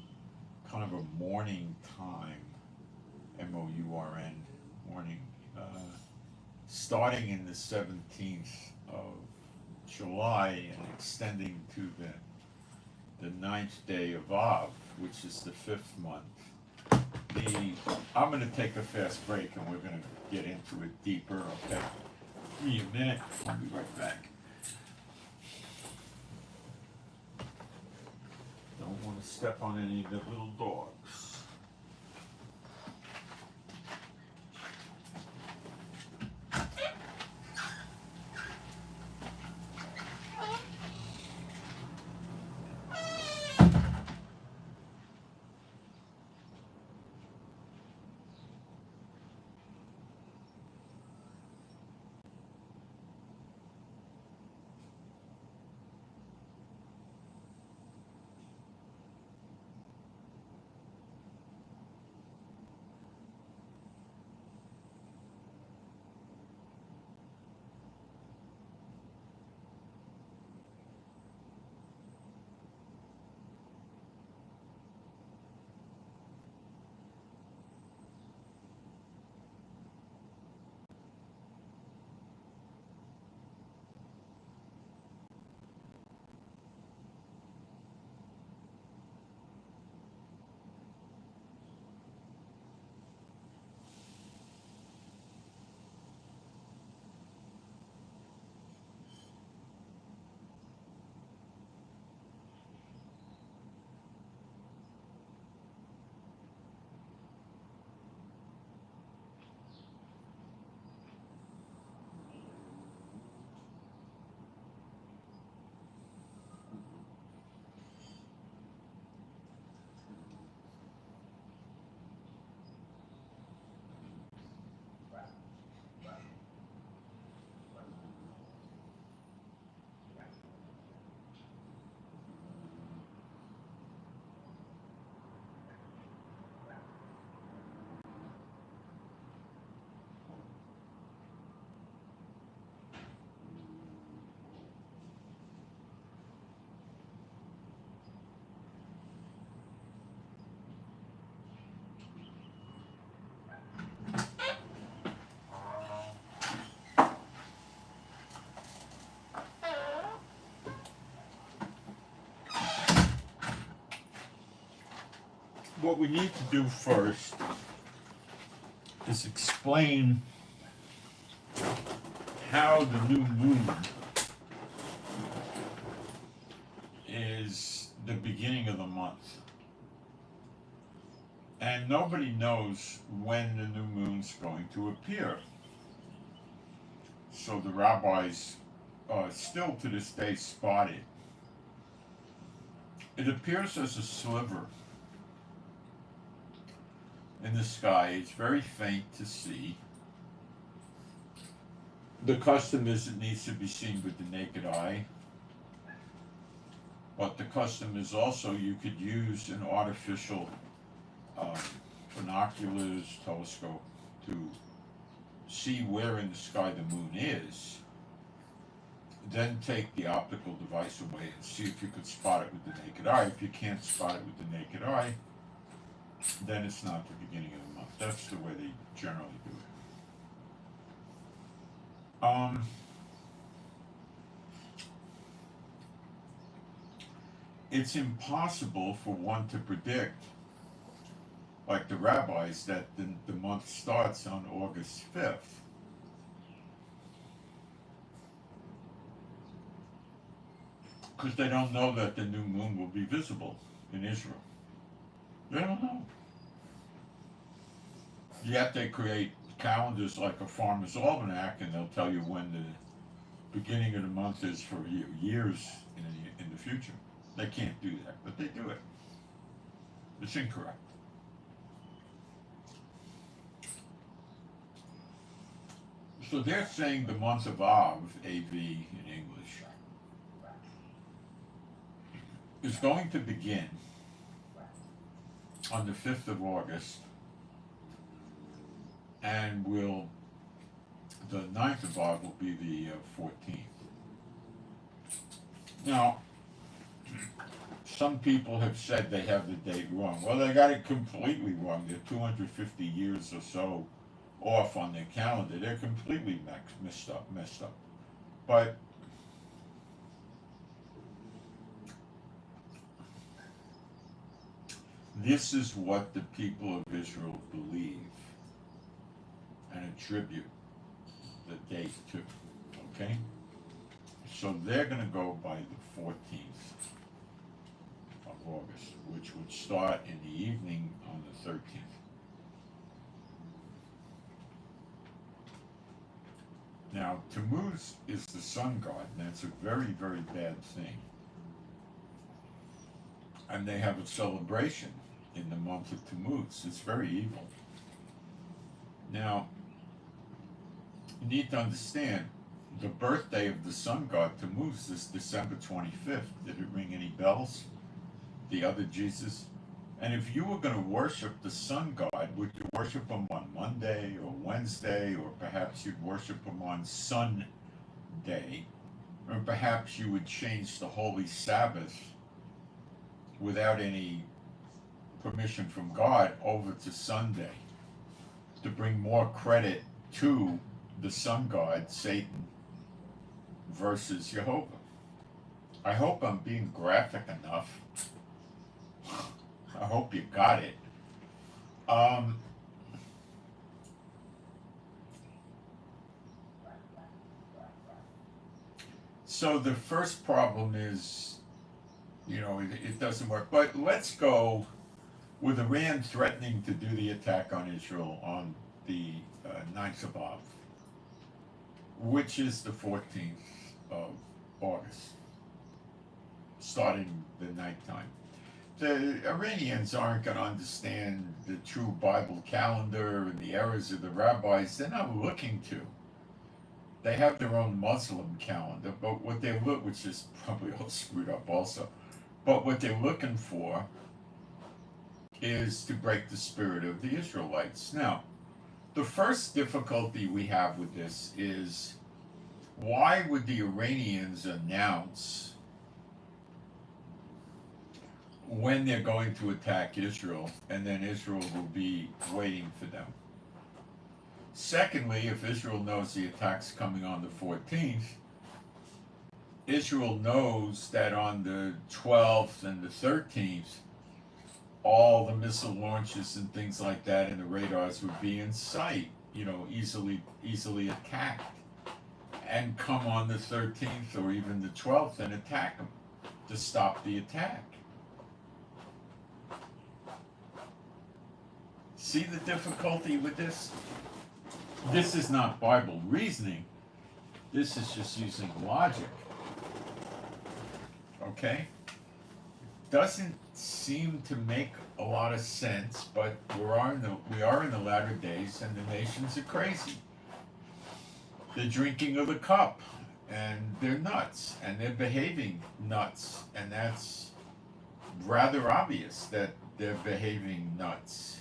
kind of a mourning time, M-O-U-R-N, mourning, starting in the 17th of July and extending to the 9th day of Av, which is the 5th month. I'm going to take a fast break and we're going to get into it deeper, okay? Give me a minute, I'll be right back. Don't want to step on any of the little dogs. What we need to do first is explain how the new moon is the beginning of the month. And nobody knows when the new moon's going to appear. So the rabbis still to this day spot it. It appears as a sliver in the sky. It's very faint to see. The custom is it needs to be seen with the naked eye. But the custom is also you could use an artificial binoculars, telescope to see where in the sky the moon is, then take the optical device away and see if you could spot it with the naked eye. If you can't spot it with the naked eye, then it's not the beginning of the month. That's the way they generally do it. It's impossible for one to predict, like the rabbis, that the month starts on August 5th. Because they don't know that the new moon will be visible in Israel. They don't know. Yet they create calendars like a farmer's almanac, and they'll tell you when the beginning of the month is for years in the future. They can't do that, but they do it. It's incorrect. So they're saying the month of Av, A-V in English, is going to begin on the 5th of August and the 9th of Av will be the 14th. Now, some people have said they have the date wrong. Well, they got it completely wrong. They're 250 years or so off on their calendar. They're completely messed up. But this is what the people of Israel believe and attribute the date to. Okay? So they're going to go by the 14th of August, which would start in the evening on the 13th. Now, Tammuz is the sun god, and that's a very, very bad thing. And they have a celebration in the month of Tammuz. It's very evil. Now, you need to understand, the birthday of the sun god Tammuz is December 25th. Did it ring any bells? The other Jesus? And if you were going to worship the sun god, would you worship him on Monday or Wednesday, or perhaps you'd worship him on Sunday, or perhaps you would change the holy Sabbath without any permission from God over to Sunday to bring more credit to the sun god, Satan, versus Jehovah. I hope I'm being graphic enough. I hope you got it. So the first problem is, it doesn't work. But let's go with Iran threatening to do the attack on Israel on the 9th of Av, which is the 14th of August, starting the nighttime. The Iranians aren't going to understand the true Bible calendar and the errors of the rabbis. They're not looking to. They have their own Muslim calendar, but what they look, which is probably all screwed up also, but what they're looking for is to break the spirit of the Israelites. Now, the first difficulty we have with this is, why would the Iranians announce when they're going to attack Israel, and then Israel will be waiting for them? Secondly, if Israel knows the attack's coming on the 14th, Israel knows that on the 12th and the 13th, all the missile launches and things like that and the radars would be in sight, easily attacked, and come on the 13th or even the 12th and attack them to stop the attack. See the difficulty with this? This is not Bible reasoning. This is just using logic. Okay? Doesn't seem to make a lot of sense, but we are in the latter days, and the nations are crazy. They're drinking of the cup, and they're nuts, and they're behaving nuts, and that's rather obvious that they're behaving nuts.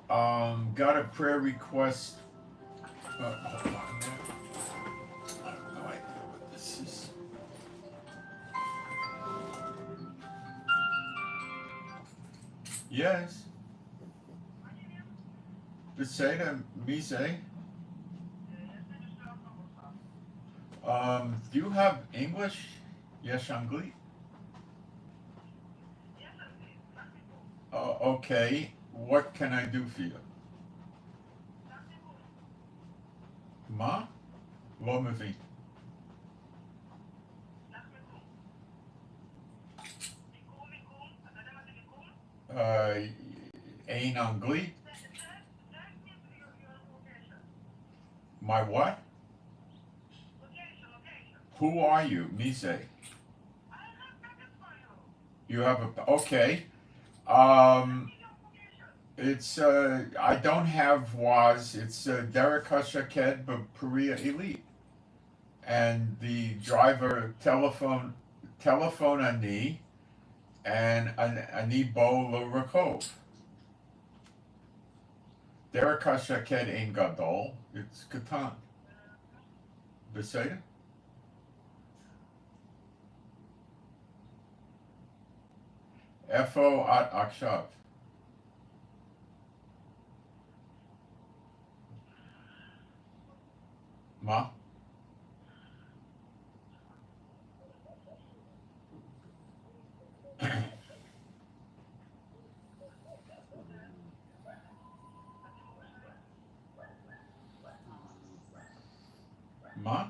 Got a prayer request Hold on there. I have no idea what this is. Yes. Beseda Mise. Do you have English? Yes, Angli. Okay. What can I do for you? Ma? לא מבין. אין אנגלית? My what? Who are you? Mise. You have a, okay. It's, I don't have was, it's Derek Hashaked Perea Elite. And the driver telephone ani, and ani bo lo rakov. Derek Hashaked ein gadol, it's katan. Beseda? Efo at akshav. Ma? Ma?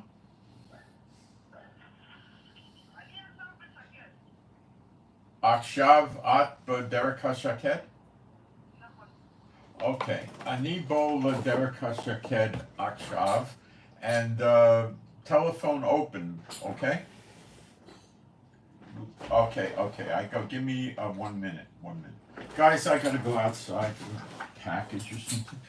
Akshav at b'derek hashaked? Okay. Ani bo l'derek hashaked akshav, and telephone open, okay? Okay, I go, give me 1 minute, 1 minute. Guys, I gotta go outside for a package or something.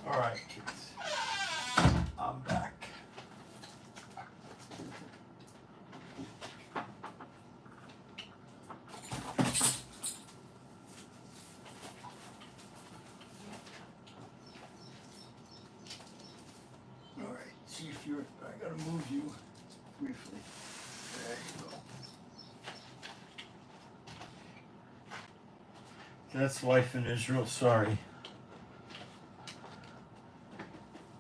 All right, kids. I'm back. All right, see if you're, I gotta move you briefly. That's life in Israel, sorry.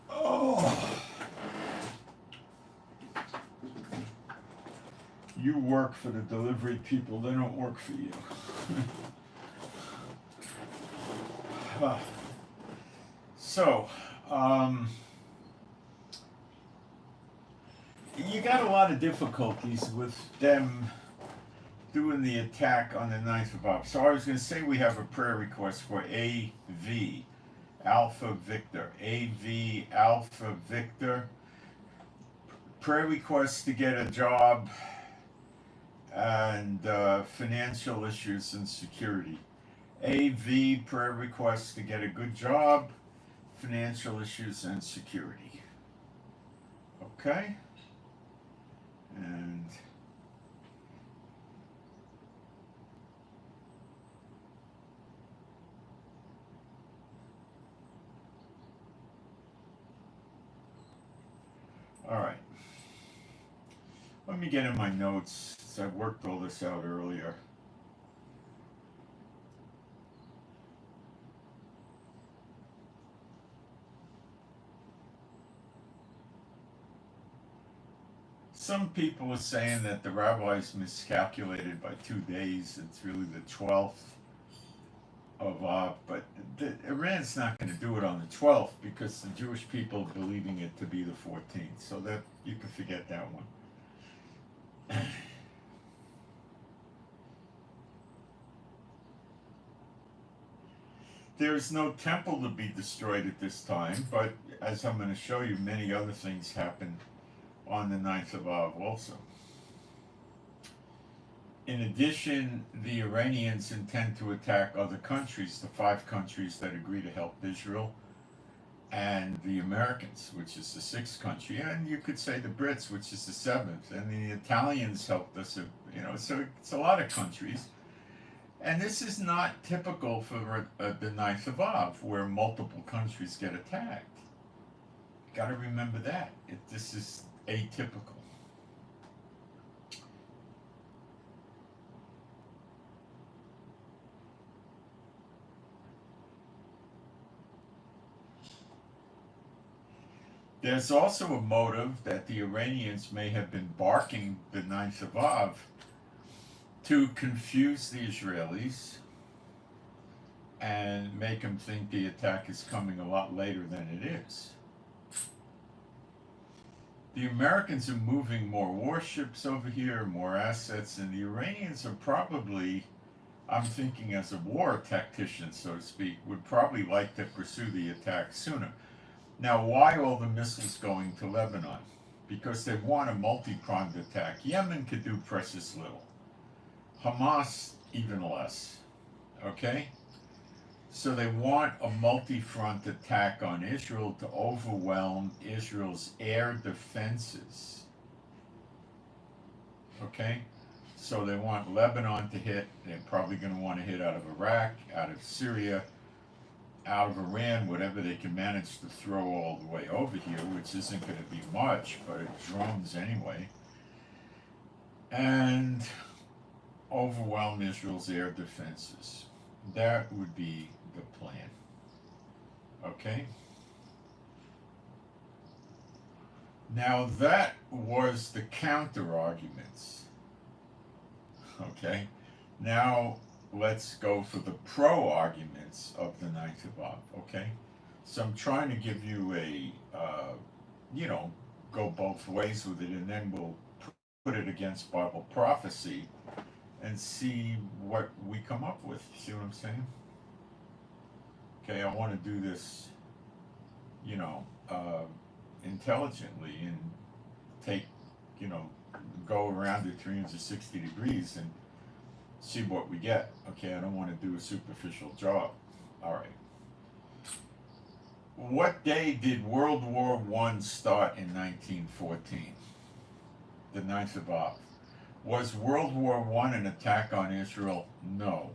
Oh. You work for the delivery people, they don't work for you. So, you got a lot of difficulties with them doing the attack on the 9th of Av. So I was going to say we have a prayer request for AV, Alpha Victor. AV, Alpha Victor. Prayer request to get a job and financial issues and security. AV, prayer request to get a good job, financial issues and security. Okay? And all right. Let me get in my notes, since I worked all this out earlier. Some people are saying that the rabbis miscalculated by 2 days. It's really the 12th of Av, but Iran's not going to do it on the 12th because the Jewish people are believing it to be the 14th. So that you can forget that one. There is no temple to be destroyed at this time, but as I'm going to show you, many other things happen on the 9th of Av also. In addition, the Iranians intend to attack other countries, the 5 countries that agree to help Israel, and the Americans, which is the 6th country, and you could say the Brits, which is the 7th, and the Italians helped us, so it's a lot of countries. And this is not typical for the 9th of Av, where multiple countries get attacked. Got to remember that. This is atypical. There's also a motive that the Iranians may have been barking the 9th of Av to confuse the Israelis and make them think the attack is coming a lot later than it is. The Americans are moving more warships over here, more assets, and the Iranians are probably, I'm thinking as a war tactician, so to speak, would probably like to pursue the attack sooner. Now, why all the missiles going to Lebanon? Because they want a multi-pronged attack. Yemen could do precious little. Hamas, even less. Okay? So they want a multi-front attack on Israel to overwhelm Israel's air defenses. Okay? So they want Lebanon to hit. They're probably going to want to hit out of Iraq, out of Syria, out of Iran, whatever they can manage to throw all the way over here, which isn't going to be much, but it drums anyway. And overwhelm Israel's air defenses. That would be the plan. Okay? Now that was the counter arguments. Okay? Now let's go for the pro arguments of the 9th of Av. Okay? So I'm trying to give you a, go both ways with it, and then we'll put it against Bible prophecy and see what we come up with. See what I'm saying? Okay, I want to do this, intelligently and take, go around it 360 degrees and see what we get. Okay, I don't want to do a superficial job. All right. What day did World War I start in 1914? The 9th of Av. Was World War I an attack on Israel? No.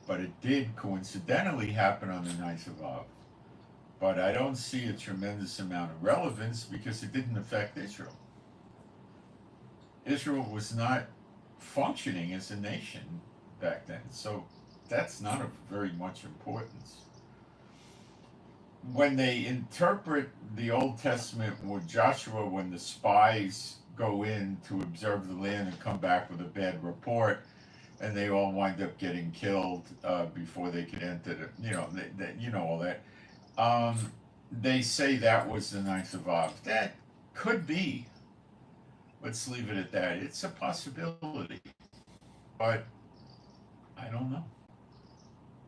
But it did coincidentally happen on the 9th of Av. But I don't see a tremendous amount of relevance because it didn't affect Israel. Israel was not functioning as a nation back then. So that's not of very much importance. When they interpret the Old Testament with Joshua, when the spies go in to observe the land and come back with a bad report, and they all wind up getting killed before they could enter the, you know all that. They say that was the ninth of Av. That could be. Let's leave it at that. It's a possibility, but I don't know.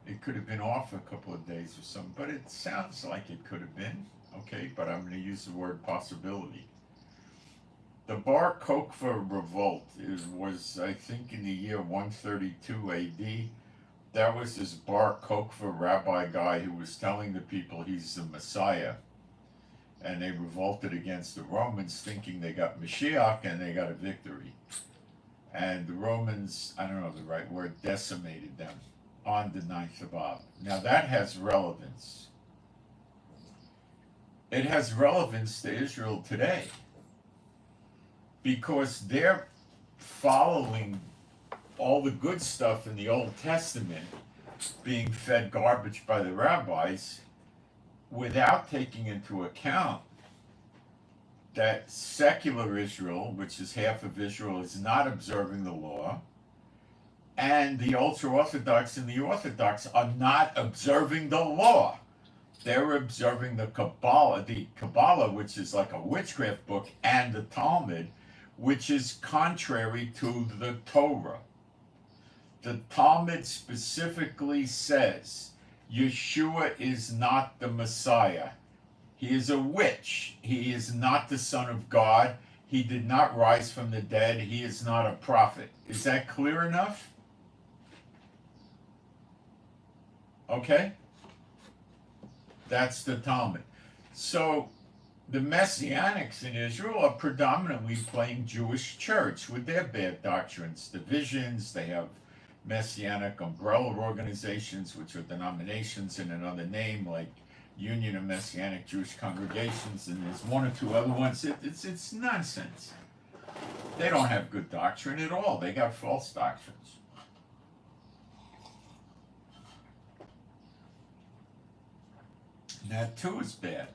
It could have been off a couple of days or something, but it sounds like it could have been. Okay, but I'm going to use the word possibility. The Bar Kokhba revolt was, I think, in the year 132 AD. That was this Bar Kokhba rabbi guy who was telling the people he's the Messiah. And they revolted against the Romans, thinking they got Mashiach and they got a victory. And the Romans, I don't know the right word, decimated them on the ninth of Av. Now that has relevance. It has relevance to Israel today, because they're following all the good stuff in the Old Testament, being fed garbage by the rabbis, without taking into account that secular Israel, which is half of Israel, is not observing the law, and the ultra-Orthodox and the Orthodox are not observing the law. They're observing the Kabbalah, which is like a witchcraft book, and the Talmud, which is contrary to the Torah. The Talmud specifically says Yeshua is not the Messiah. He is a witch. He is not the Son of God. He did not rise from the dead. He is not a prophet. Is that clear enough? Okay? That's the Talmud. So the Messianics in Israel are predominantly playing Jewish church with their bad doctrines, divisions. They have Messianic umbrella organizations, which are denominations in another name, like Union of Messianic Jewish Congregations, and there's one or two other ones. It's nonsense. They don't have good doctrine at all. They got false doctrines. That too is bad.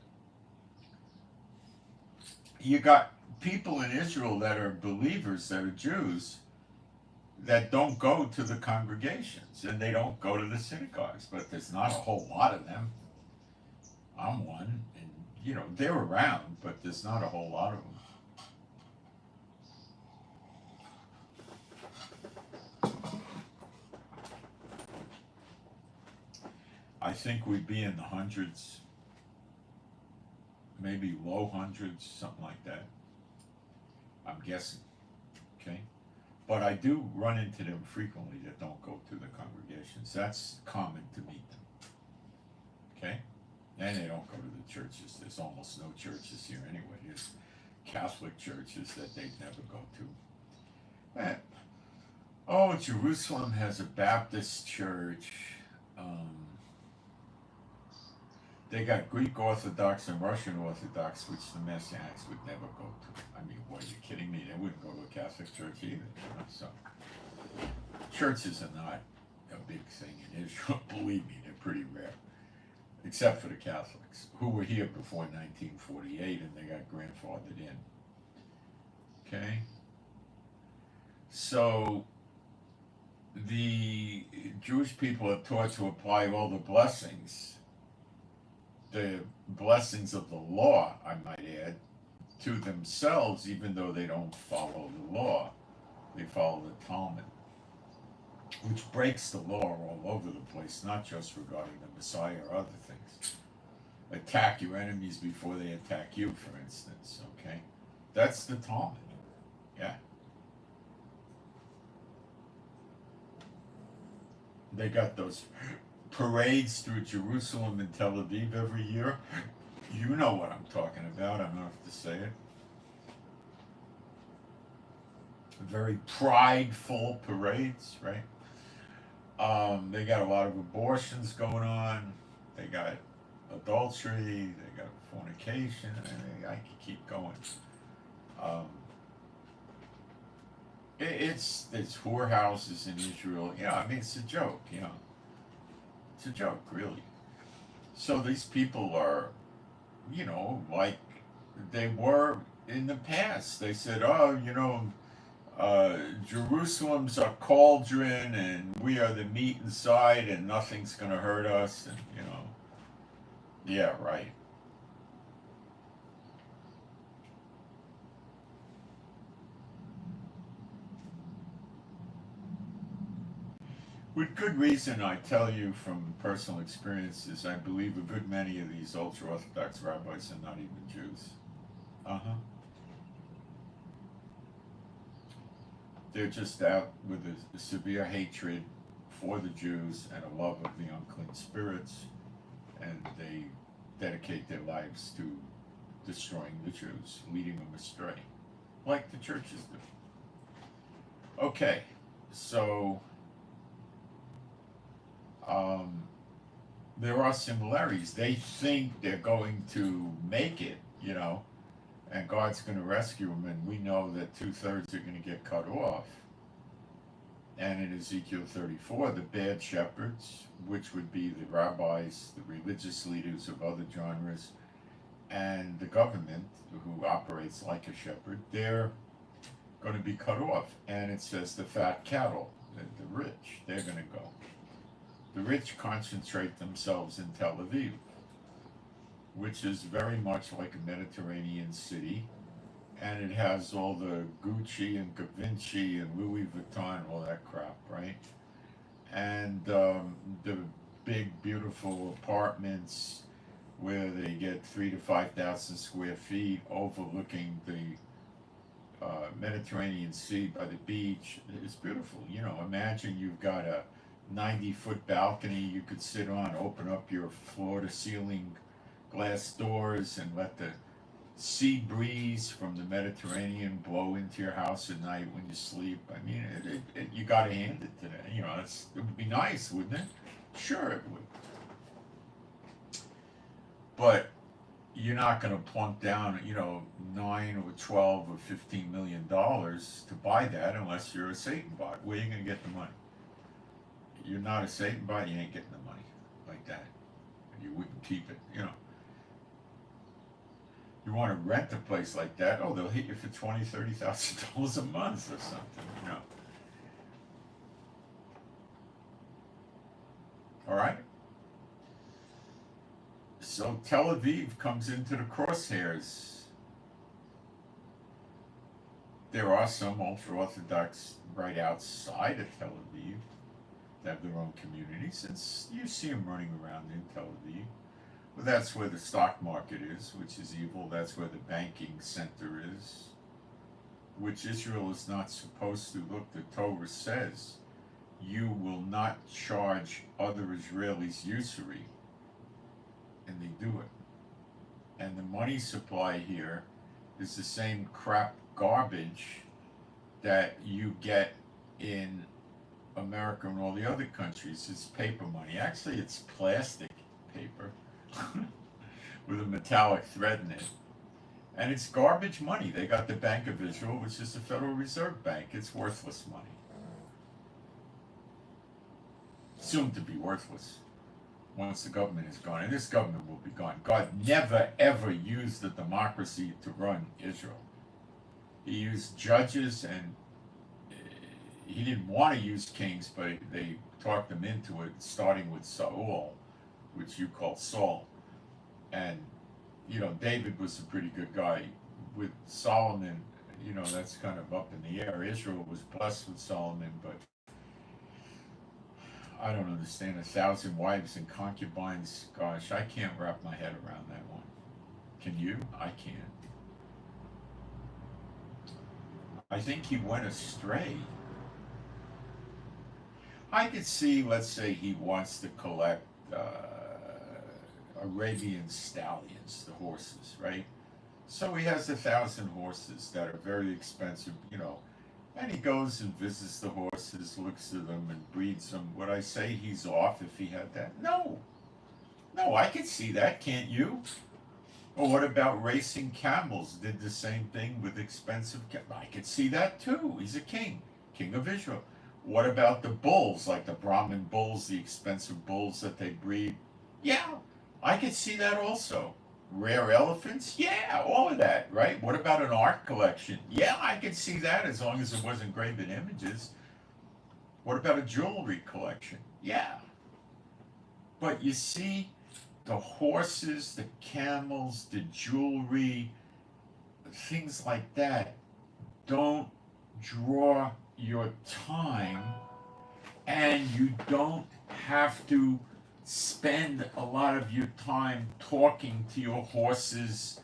You got people in Israel that are believers, that are Jews, that don't go to the congregations, and they don't go to the synagogues, but there's not a whole lot of them. I'm one, and they're around, but there's not a whole lot of them. I think we'd be in the hundreds, maybe low hundreds, something like that. I'm guessing, okay? But I do run into them frequently that don't go to the congregations. That's common to meet them, okay? And they don't go to the churches. There's almost no churches here anyway. There's Catholic churches that they'd never go to. Jerusalem has a Baptist church. They got Greek Orthodox and Russian Orthodox, which the Messianics would never go to. I mean, what, are you kidding me? They wouldn't go to a Catholic church either. So, churches are not a big thing in Israel. Believe me, they're pretty rare. Except for the Catholics, who were here before 1948 and they got grandfathered in. Okay? So, the Jewish people are taught to apply all the blessings of the law, I might add, to themselves, even though they don't follow the law. They follow the Talmud, which breaks the law all over the place, not just regarding the Messiah or other things. Attack your enemies before they attack you, for instance, okay? That's the Talmud, yeah. They got those parades through Jerusalem and Tel Aviv every year. You know what I'm talking about. I don't have to say it. Very prideful parades, right? They got a lot of abortions going on. They got adultery. They got fornication. I could keep going. It's whorehouses in Israel. I mean, it's a joke, It's a joke, really. So these people are, like they were in the past. They said, oh, Jerusalem's a cauldron and we are the meat inside and nothing's going to hurt us. And, yeah, right. With good reason, I tell you from personal experiences, I believe a good many of these ultra Orthodox rabbis are not even Jews. Uh huh. They're just out with a severe hatred for the Jews and a love of the unclean spirits, and they dedicate their lives to destroying the Jews, leading them astray, like the churches do. Okay, so there are similarities. They think they're going to make it, and God's going to rescue them, and we know that 2/3 are going to get cut off. And in Ezekiel 34, the bad shepherds, which would be the rabbis, the religious leaders of other genres, and the government, who operates like a shepherd, they're going to be cut off. And it says the fat cattle, the rich, they're going to go. The rich concentrate themselves in Tel Aviv, which is very much like a Mediterranean city, and it has all the Gucci and Givenchy and Louis Vuitton, all that crap, right? And the big, beautiful apartments where they get 3,000 to 5,000 square feet overlooking the Mediterranean Sea by the beach. It's beautiful. Imagine you've got a 90-foot balcony you could sit on, open up your floor-to-ceiling glass doors and let the sea breeze from the Mediterranean blow into your house at night when you sleep. I mean, you got to hand it to them. It would be nice, wouldn't it? Sure, it would. But you're not going to plunk down, $9 or $12 or $15 million to buy that unless you're a Satan bot. Where are you going to get the money? You're not a Satan bot, you ain't getting the money like that. You wouldn't keep it, You want to rent a place like that, they'll hit you for $20,000, $30,000 a month or something, All right? So Tel Aviv comes into the crosshairs. There are some ultra-Orthodox right outside of Tel Aviv that have their own communities, and you see them running around in Tel Aviv. Well, that's where the stock market is, which is evil. That's where the banking center is, which Israel is not supposed to. Look, the Torah says you will not charge other Israelis usury, and they do it. And the money supply here is the same crap garbage that you get in America and all the other countries. It's paper money. Actually, it's plastic paper with a metallic thread in it. And it's garbage money. They got the Bank of Israel, which is the Federal Reserve Bank. It's worthless money. Soon to be worthless once the government is gone. And this government will be gone. God never, ever used the democracy to run Israel. He used judges, and he didn't want to use kings, but they talked him into it, starting with Saul, which you call Saul. And, David was a pretty good guy. With Solomon, that's kind of up in the air. Israel was blessed with Solomon, but I don't understand 1,000 wives and concubines. Gosh, I can't wrap my head around that one. Can you? I can't. I think he went astray. I could see, let's say he wants to collect Arabian stallions, the horses, right? So he has 1,000 horses that are very expensive, and he goes and visits the horses, looks at them and breeds them. Would I say he's off if he had that? No, I could see that, can't you? Or what about racing camels? Did the same thing with expensive camels. I could see that too. He's a king of Israel. What about the bulls, like the Brahmin bulls, the expensive bulls that they breed? Yeah, I could see that also. Rare elephants? Yeah, all of that, right? What about an art collection? Yeah, I could see that as long as it wasn't graven images. What about a jewelry collection? Yeah. But you see, the horses, the camels, the jewelry, things like that don't draw your time, and you don't have to spend a lot of your time talking to your horses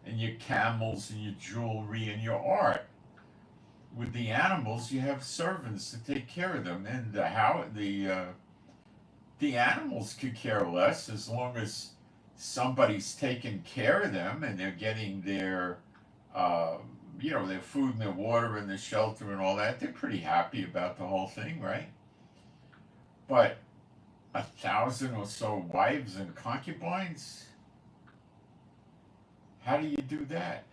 and your camels and your jewelry and your art. With the animals, you have servants to take care of them, and the animals could care less as long as somebody's taking care of them and they're getting their uh, their food and their water and their shelter and all that. They're pretty happy about the whole thing, right? But 1,000 or so wives and concubines, how do you do that?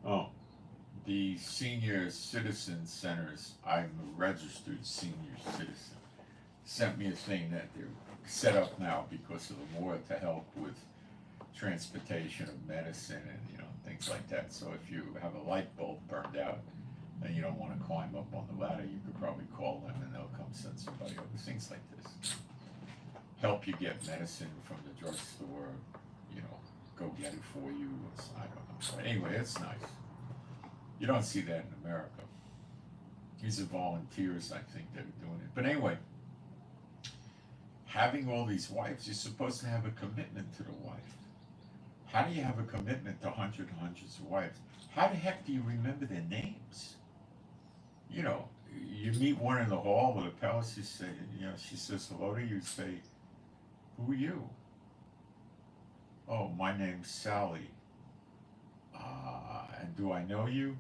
Oh, the senior citizen centers, I'm a registered senior citizen, sent me a thing that they're set up now because of the war to help with transportation of medicine and things like that. So if you have a light bulb burned out and you don't want to climb up on the ladder, you could probably call them and they'll come send somebody over. Things like this. Help you get medicine from the drugstore, go get it for you. I don't know. But anyway, it's nice. You don't see that in America. These are volunteers, I think, that are doing it. But anyway, having all these wives, you're supposed to have a commitment to the wife. How do you have a commitment to hundreds of wives? How the heck do you remember their names? You meet one in the hall with a palace, you say, she says hello to you, you say, who are you? Oh, my name's Sally. And do I know you?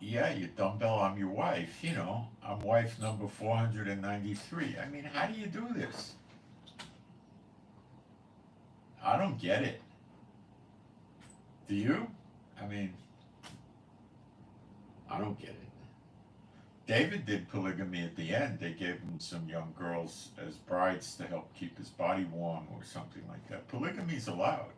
Yeah, you dumbbell, I'm your wife, I'm wife number 493. I mean, how do you do this? I don't get it. Do you? I mean, I don't get it. David did polygamy at the end. They gave him some young girls as brides to help keep his body warm or something like that. Polygamy's allowed.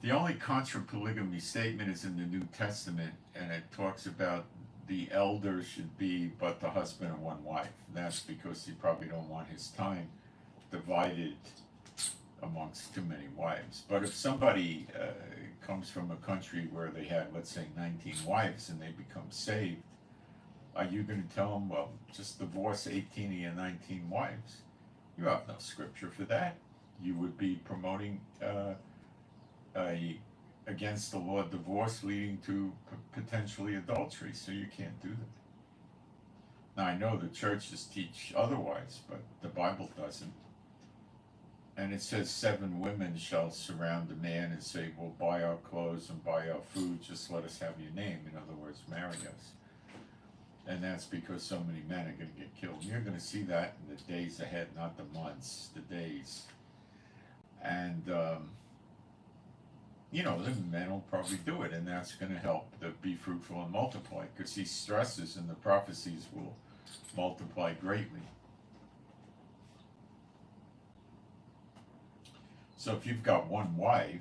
The only contra polygamy statement is in the New Testament, and it talks about the elder should be but the husband of one wife. That's because he probably don't want his time divided amongst too many wives. But if somebody comes from a country where they had, let's say, 19 wives and they become saved, are you going to tell them, well, just divorce 18 of your 19 wives? You have no scripture for that. You would be promoting against the law of divorce, leading to potentially adultery, so you can't do that. Now, I know the churches teach otherwise, but the Bible doesn't. And it says 7 women shall surround a man and say, we'll buy our clothes and buy our food, just let us have your name. In other words, marry us. And that's because so many men are going to get killed. And you're going to see that in the days ahead, not the months, the days. And, the men will probably do it, and that's going to help to be fruitful and multiply, because these stresses and the prophecies will multiply greatly. So if you've got one wife,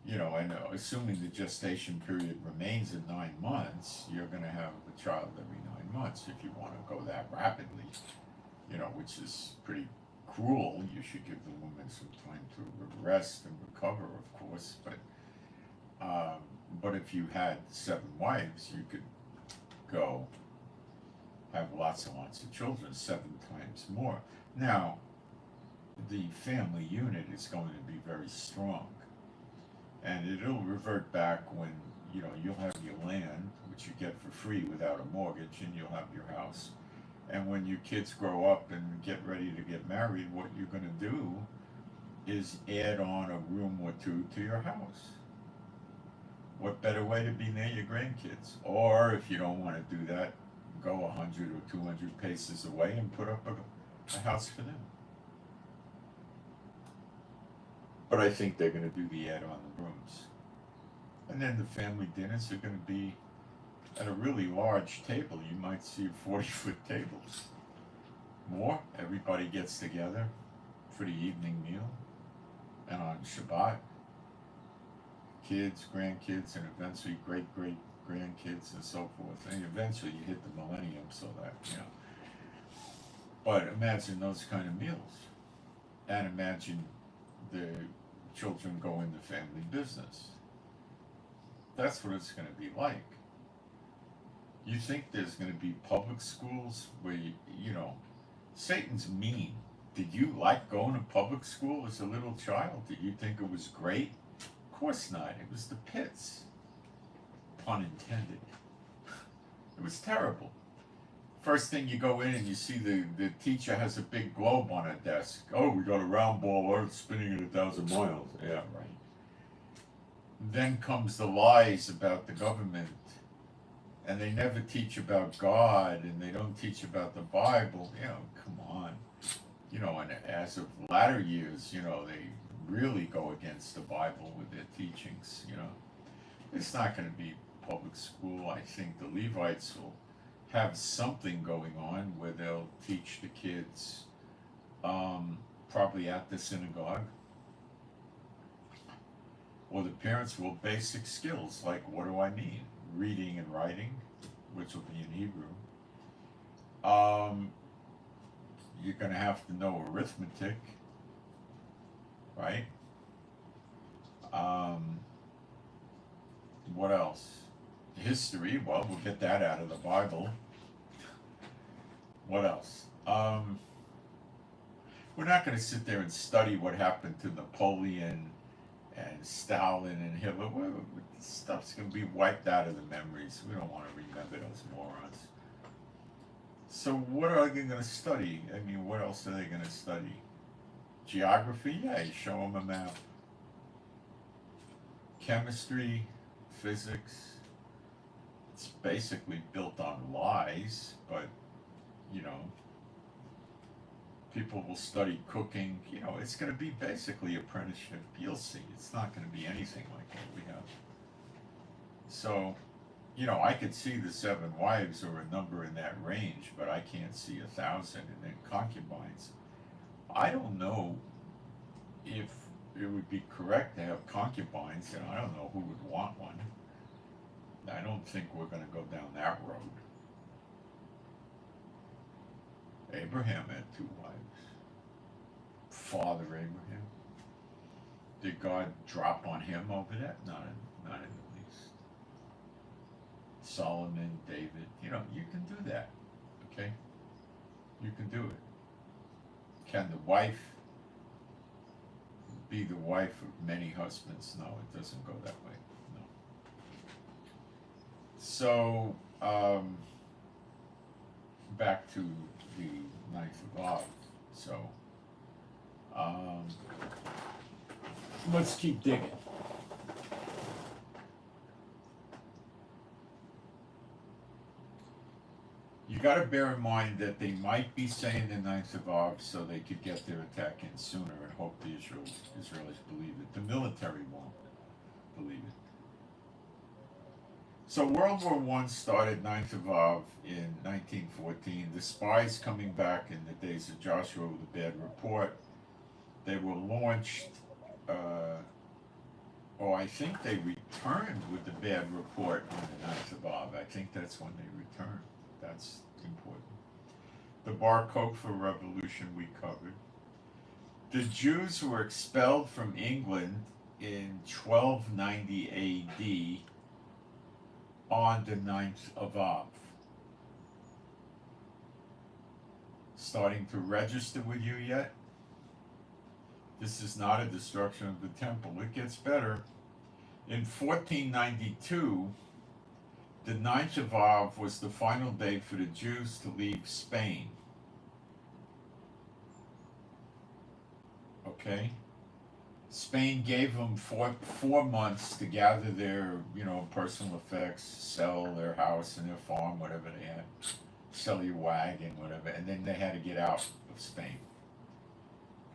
and assuming the gestation period remains at 9 months, you're going to have a child every 9 months if you want to go that rapidly, which is pretty cruel. You should give the woman some time to rest and recover, of course, but if you had 7 wives, you could go have lots and lots of children, 7 times more. Now, the family unit is going to be very strong, and it'll revert back when you'll have your land, which you get for free without a mortgage, and you'll have your house. And when your kids grow up and get ready to get married, what you're going to do is add on a room or 2 to your house. What better way to be near your grandkids? Or if you don't want to do that, go 100 or 200 paces away and put up a house for them. But I think they're going to do the add-on rooms. And then the family dinners are going to be at a really large table. You might see 40-foot tables. More, everybody gets together for the evening meal. And on Shabbat, kids, grandkids, and eventually great-great-grandkids and so forth. And eventually you hit the millennium, so that, you know. But imagine those kind of meals. And imagine the children go into family business. That's what it's going to be like. You think there's going to be public schools where, you know, Satan's mean. Did you like going to public school as a little child? Did you think it was great? Of course not. It was the pits. Pun intended. It was terrible. First thing you go in and you see the teacher has a big globe on her desk. Oh, we got a round ball Earth spinning at 1,000 miles. Yeah, right. Then comes the lies about the government. And they never teach about God, and they don't teach about the Bible. You know, come on. You know, and as of latter years, you know, they really go against the Bible with their teachings, you know. It's not going to be public school. I think the Levites will have something going on where they'll teach the kids, probably at the synagogue. Or the parents will basic skills, like what do I mean? Reading and writing, which will be in Hebrew. You're going to have to know arithmetic, right? What else? History, well, we'll get that out of the Bible. What else? We're not going to sit there and study what happened to Napoleon and Stalin and Hitler. This stuff's going to be wiped out of the memories. We don't want to remember those morons. So what are they going to study? I mean, what else are they going to study? Geography? Yeah, you show them a map. Chemistry, physics. It's basically built on lies, but, you know, people will study cooking. You know, it's going to be basically apprenticeship. You'll see. It's not going to be anything like what we have. So, you know, I could see the 7 wives or a number in that range, but I can't see 1,000 and then concubines. I don't know if it would be correct to have concubines, and I don't know who would want one. I don't think we're going to go down that road. Abraham had 2 wives. Father Abraham. Did God drop on him over that? Not in the least. Solomon, David, you know, you can do that, okay? You can do it. Can the wife be the wife of many husbands? No, it doesn't go that way, no. So, back to the 9th of Av. So, let's keep digging. You got to bear in mind that they might be saying the 9th of Av so they could get their attack in sooner and hope the Israelis believe it. The military won't believe it. So World War I started 9th of Av in 1914. The spies coming back in the days of Joshua with a bad report. They were launched, I think they returned with the bad report on the 9th of Av. I think that's when they returned. That's important. The Bar Kokhba Revolution we covered. The Jews were expelled from England in 1290 AD on the 9th of Av. Starting to register with you yet? This is not a destruction of the temple. It gets better. In 1492, the 9th of Av was the final day for the Jews to leave Spain. Okay? Spain gave them four months to gather their, personal effects, sell their house and their farm, whatever they had, sell your wagon, whatever, and then they had to get out of Spain.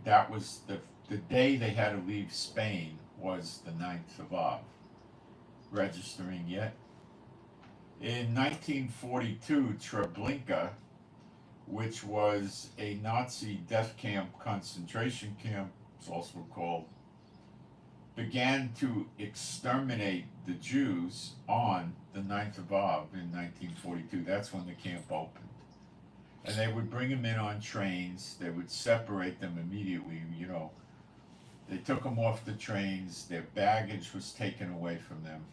That was the day they had to leave Spain was the 9th of Av. Registering yet? In 1942, Treblinka, which was a Nazi death camp, concentration camp, it's also called, began to exterminate the Jews on the 9th of Av in 1942. That's when the camp opened. And they would bring them in on trains. They would separate them immediately. They took them off the trains. Their baggage was taken away from them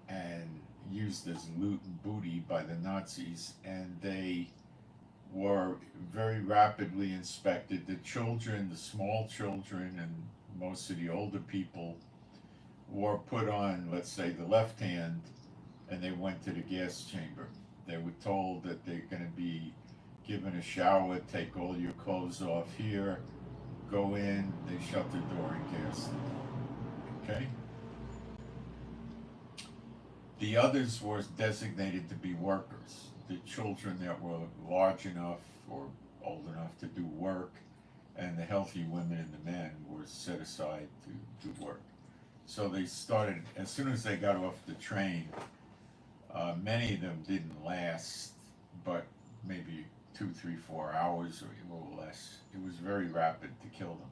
and used as loot and booty by the Nazis. And they were very rapidly inspected. The children, the small children, and most of the older people were put on, let's say, the left hand, and they went to the gas chamber. They were told that they're going to be given a shower, take all your clothes off here, go in, they shut the door and gas them. Okay? The others were designated to be workers. The children that were large enough or old enough to do work, and the healthy women and the men were set aside to do work. So they started, as soon as they got off the train, many of them didn't last, but maybe 2, 3, 4 hours or a little less. It was very rapid to kill them.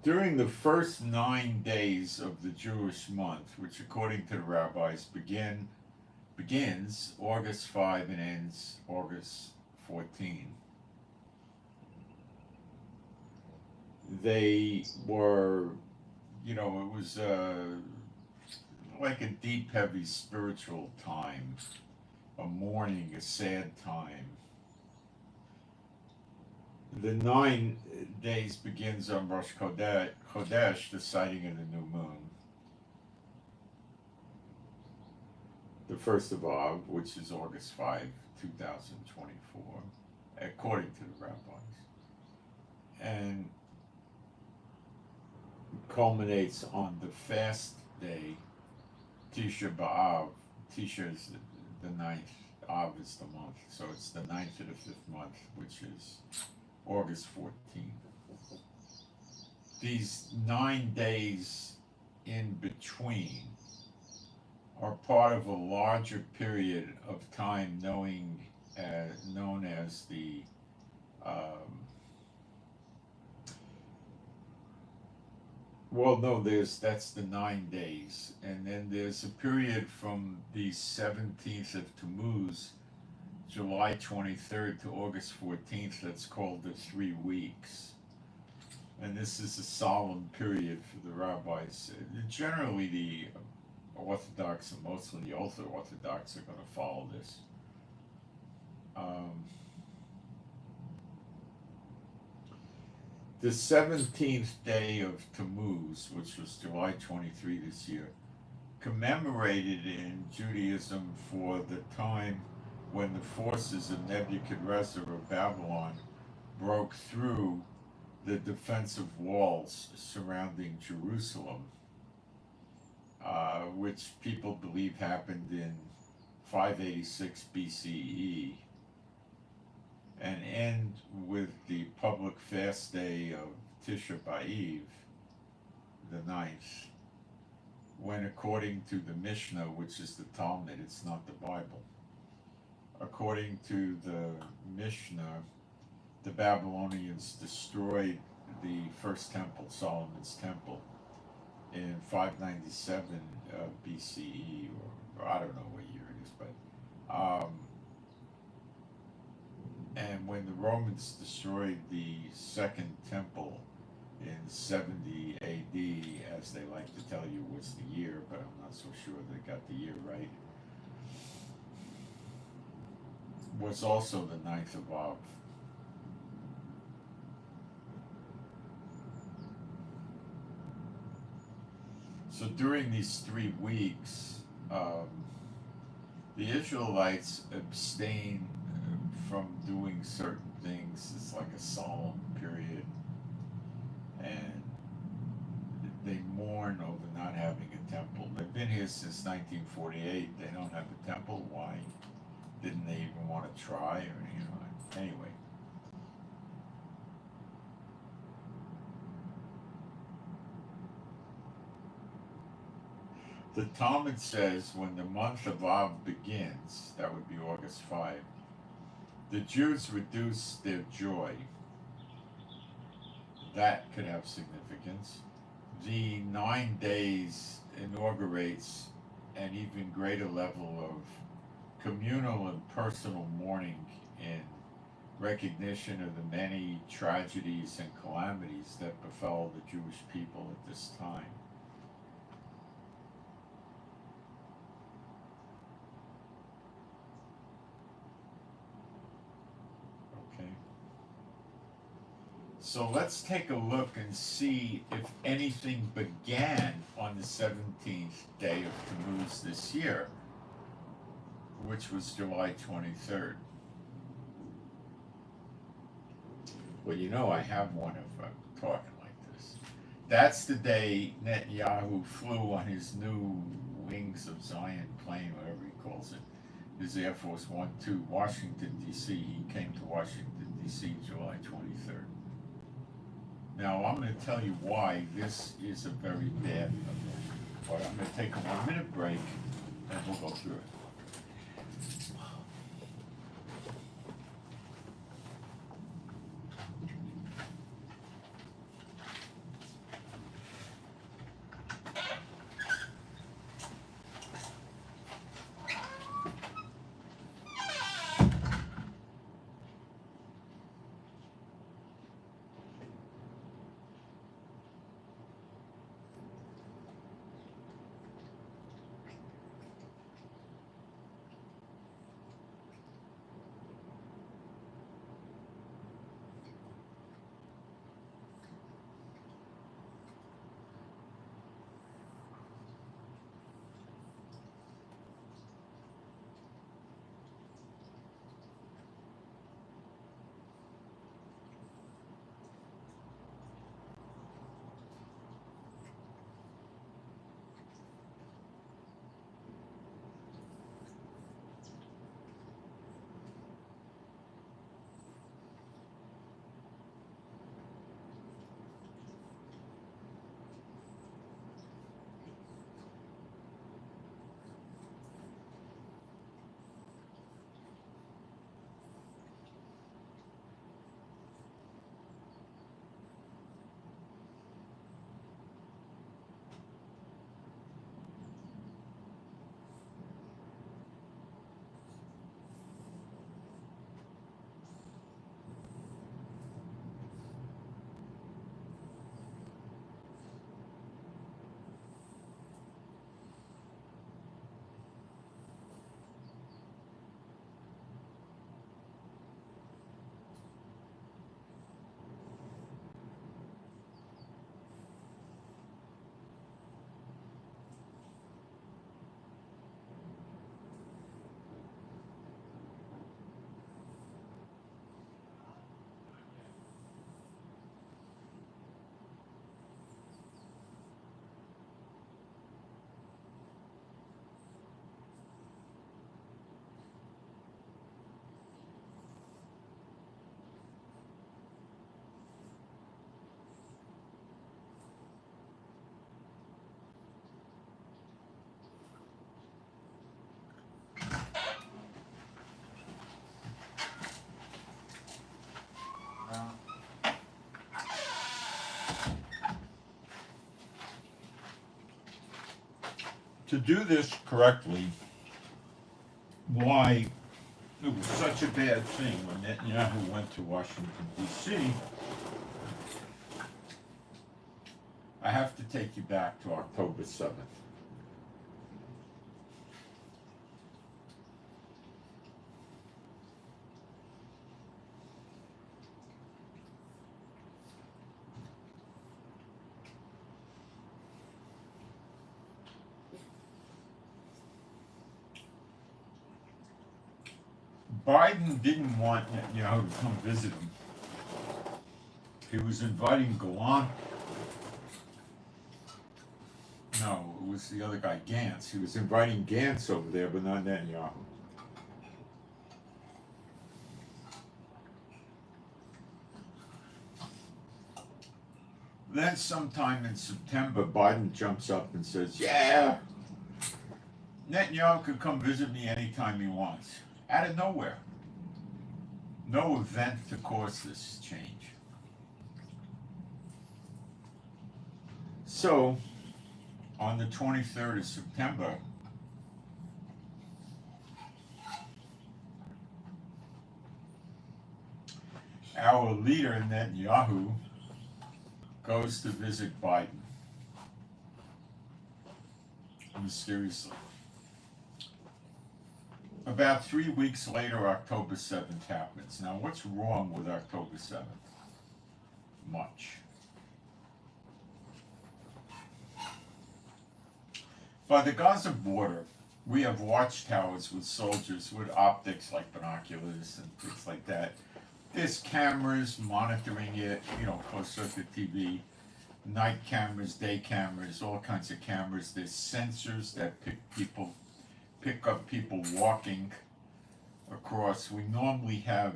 During the first 9 days of the Jewish month, which according to the rabbis begins August 5 and ends August 14, they were, it was like a deep, heavy spiritual time, a mourning, a sad time. The 9 days begins on Rosh Chodesh, the sighting of the new moon. The 1st of Av, which is August 5, 2024, according to the rabbis. And culminates on the fast day, Tisha B'Av. Tisha is the 9th, Av is the month, so it's the 9th to the 5th month, which is August 14th. These 9 days in between are part of a larger period of time known as the that's the 9 days, and then there's a period from the 17th of Tammuz, July 23rd to August 14th, that's called the 3 weeks. And this is a solemn period for the rabbis. Generally, the Orthodox and mostly the ultra-Orthodox are going to follow this. The 17th day of Tammuz, which was July 23 this year, commemorated in Judaism for the time when the forces of Nebuchadnezzar of Babylon broke through the defensive walls surrounding Jerusalem, which people believe happened in 586 BCE, and end with the public fast day of Tisha B'Av, the 9th, when according to the Mishnah, which is the Talmud, it's not the Bible, according to the Mishnah, the Babylonians destroyed the first temple, Solomon's temple, in 597 BCE, or I don't know what year it is, but and when the Romans destroyed the second temple in 70 AD, as they like to tell you was the year, but I'm not so sure they got the year right, was also the 9th of Av. So during these 3 weeks, the Israelites abstain from doing certain things. It's like a solemn period, and they mourn over not having a temple. They've been here since 1948. They don't have a temple. Why didn't they even want to try? Or anyway. The Talmud says when the month of Av begins, that would be August 5, the Jews reduce their joy. That could have significance. The 9 days inaugurates an even greater level of communal and personal mourning in recognition of the many tragedies and calamities that befell the Jewish people at this time. So let's take a look and see if anything began on the 17th day of Tammuz this year, which was July 23rd. Well, I have one of talking like this. That's the day Netanyahu flew on his new Wings of Zion plane, whatever he calls it, his Air Force One to Washington, D.C. He came to Washington, D.C. July 23rd. Now, I'm going to tell you why this is a very bad event, but I'm going to take a 1-minute break and we'll go through it. To do this correctly, why it was such a bad thing when Netanyahu went to Washington, D.C., I have to take you back to October 7th. Biden didn't want Netanyahu to come visit him. He was inviting Galant. No, it was the other guy, Gantz. He was inviting Gantz over there, but not Netanyahu. Then sometime in September, Biden jumps up and says, yeah, Netanyahu could come visit me anytime he wants. Out of nowhere. No event to cause this change. So, on the 23rd of September, our leader, Netanyahu, goes to visit Biden. Mysteriously. About 3 weeks later, October 7th happens. Now, what's wrong with October 7th? Much. By the Gaza border, we have watchtowers with soldiers with optics like binoculars and things like that. There's cameras monitoring it, closed circuit TV, night cameras, day cameras, all kinds of cameras. There's sensors that pick up people walking across. We normally have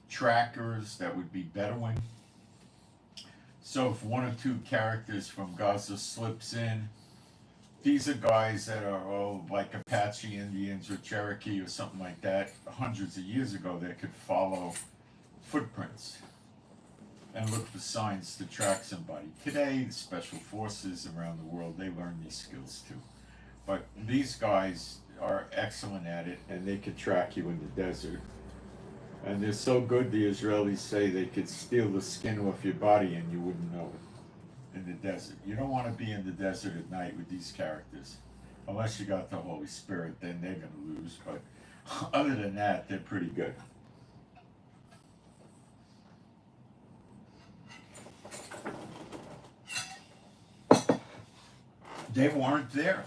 trackers that would be Bedouin. So if one or two characters from Gaza slips in, these are guys that are like Apache Indians or Cherokee or something like that. Hundreds of years ago, they could follow footprints and look for signs to track somebody. Today, the special forces around the world, they learn these skills too. But these guys are excellent at it, and they could track you in the desert. And they're so good, the Israelis say they could steal the skin off your body and you wouldn't know it in the desert. You don't want to be in the desert at night with these characters. Unless you got the Holy Spirit, then they're going to lose. But other than that, they're pretty good. They weren't there.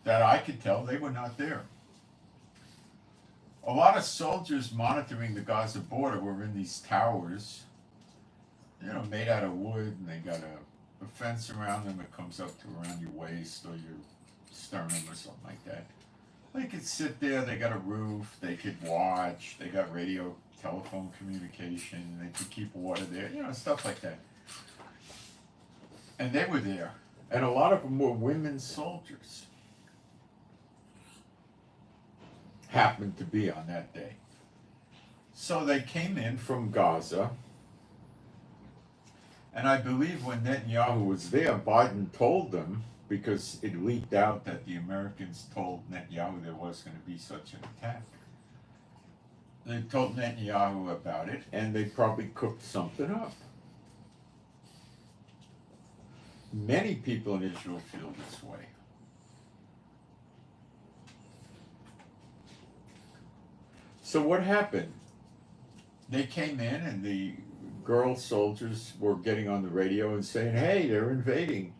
That I could tell, they were not there. A lot of soldiers monitoring the Gaza border were in these towers, made out of wood, and they got a fence around them that comes up to around your waist or your sternum or something like that. They could sit there, they got a roof, they could watch, they got radio, telephone communication, they could keep water there, stuff like that. And they were there. And a lot of them were women soldiers. Happened to be on that day. So they came in from Gaza, and I believe when Netanyahu was there, Biden told them, because it leaked out that the Americans told Netanyahu there was going to be such an attack. They told Netanyahu about it, and they probably cooked something up. Many people in Israel feel this way. So what happened? They came in and the girl soldiers were getting on the radio and saying, hey, they're invading.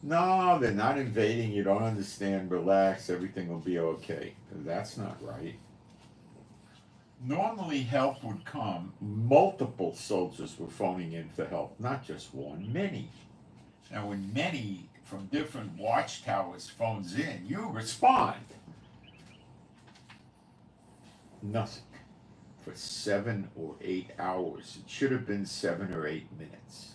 No, they're not invading. You don't understand. Relax. Everything will be okay. That's not right. Normally help would come. Multiple soldiers were phoning in for help. Not just one, many. Now when many from different watchtowers phones in, you respond. Nothing for 7 or 8 hours. It should have been 7 or 8 minutes.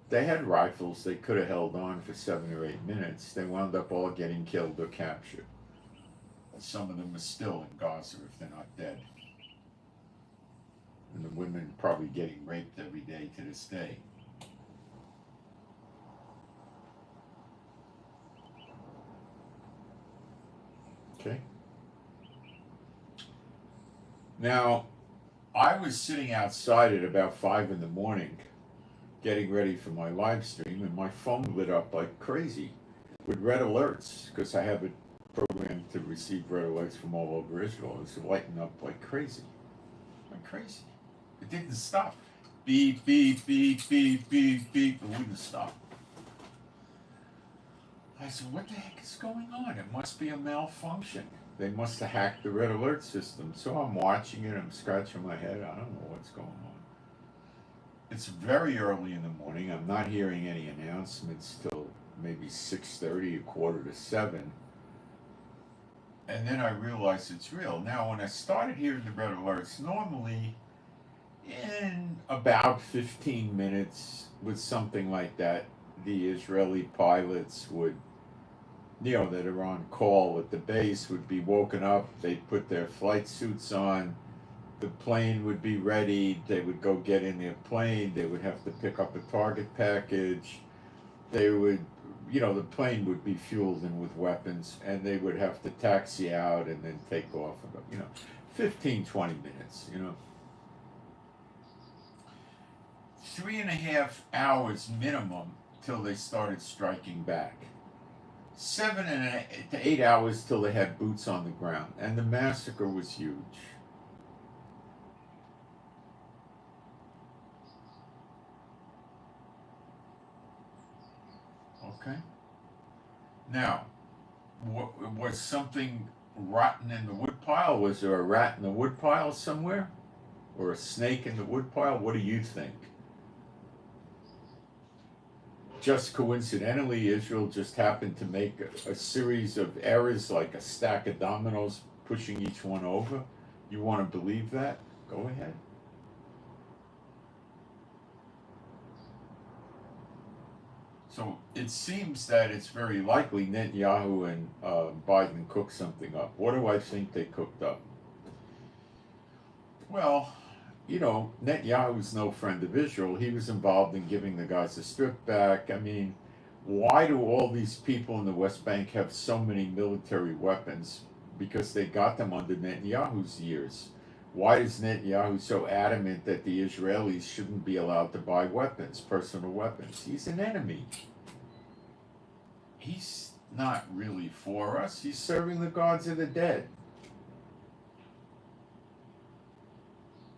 They had rifles. They could have held on for 7 or 8 minutes. They wound up all getting killed or captured. Some of them are still in Gaza if they're not dead. And the women probably getting raped every day to this day. Okay. Now, I was sitting outside at about 5 in the morning getting ready for my live stream, and my phone lit up like crazy with red alerts, because I have it programmed to receive red alerts from all over Israel. It was lighting up like crazy. Like crazy. It didn't stop. Beep, beep, beep, beep, beep, beep. It wouldn't stop. I said, what the heck is going on? It must be a malfunction. They must have hacked the red alert system. So I'm watching it, I'm scratching my head, I don't know what's going on. It's very early in the morning, I'm not hearing any announcements till maybe 6:30, 6:45. And then I realized it's real. Now, when I started hearing the red alerts, normally in about 15 minutes with something like that, the Israeli pilots would, that are on call at the base would be woken up, they'd put their flight suits on, the plane would be ready, they would go get in their plane, they would have to pick up a target package, they would, the plane would be fueled and with weapons, and they would have to taxi out and then take off, 15, 20 minutes, 3.5 hours minimum till they started striking back. 7 to 8 hours till they had boots on the ground, and the massacre was huge. Okay. Now, was something rotten in the woodpile? Was there a rat in the woodpile somewhere? Or a snake in the woodpile? What do you think? Just coincidentally, Israel just happened to make a series of errors, like a stack of dominoes, pushing each one over? You want to believe that? Go ahead. So it seems that it's very likely Netanyahu and Biden cooked something up. What do I think they cooked up? Well, Netanyahu's no friend of Israel. He was involved in giving the Gaza Strip back. I mean, why do all these people in the West Bank have so many military weapons? Because they got them under Netanyahu's years. Why is Netanyahu so adamant that the Israelis shouldn't be allowed to buy weapons, personal weapons? He's an enemy. He's not really for us. He's serving the gods of the dead.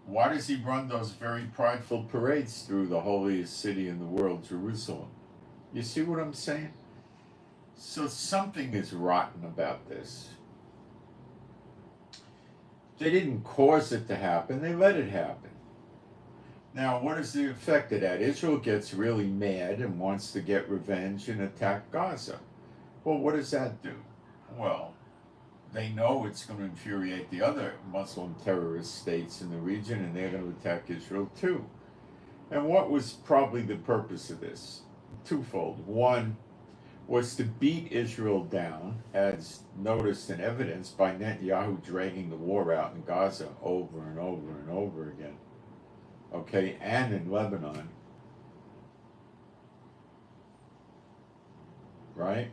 Why does he run those very prideful parades through the holiest city in the world, Jerusalem? You see what I'm saying? So something is rotten about this. They didn't cause it to happen, they let it happen. Now, what is the effect of that? Israel gets really mad and wants to get revenge and attack Gaza. Well, what does that do? Well, they know it's going to infuriate the other Muslim terrorist states in the region, and they're going to attack Israel too. And what was probably the purpose of this? Twofold. One was to beat Israel down, as noticed and evidenced by Netanyahu dragging the war out in Gaza over and over and over again. Okay, and in Lebanon. Right?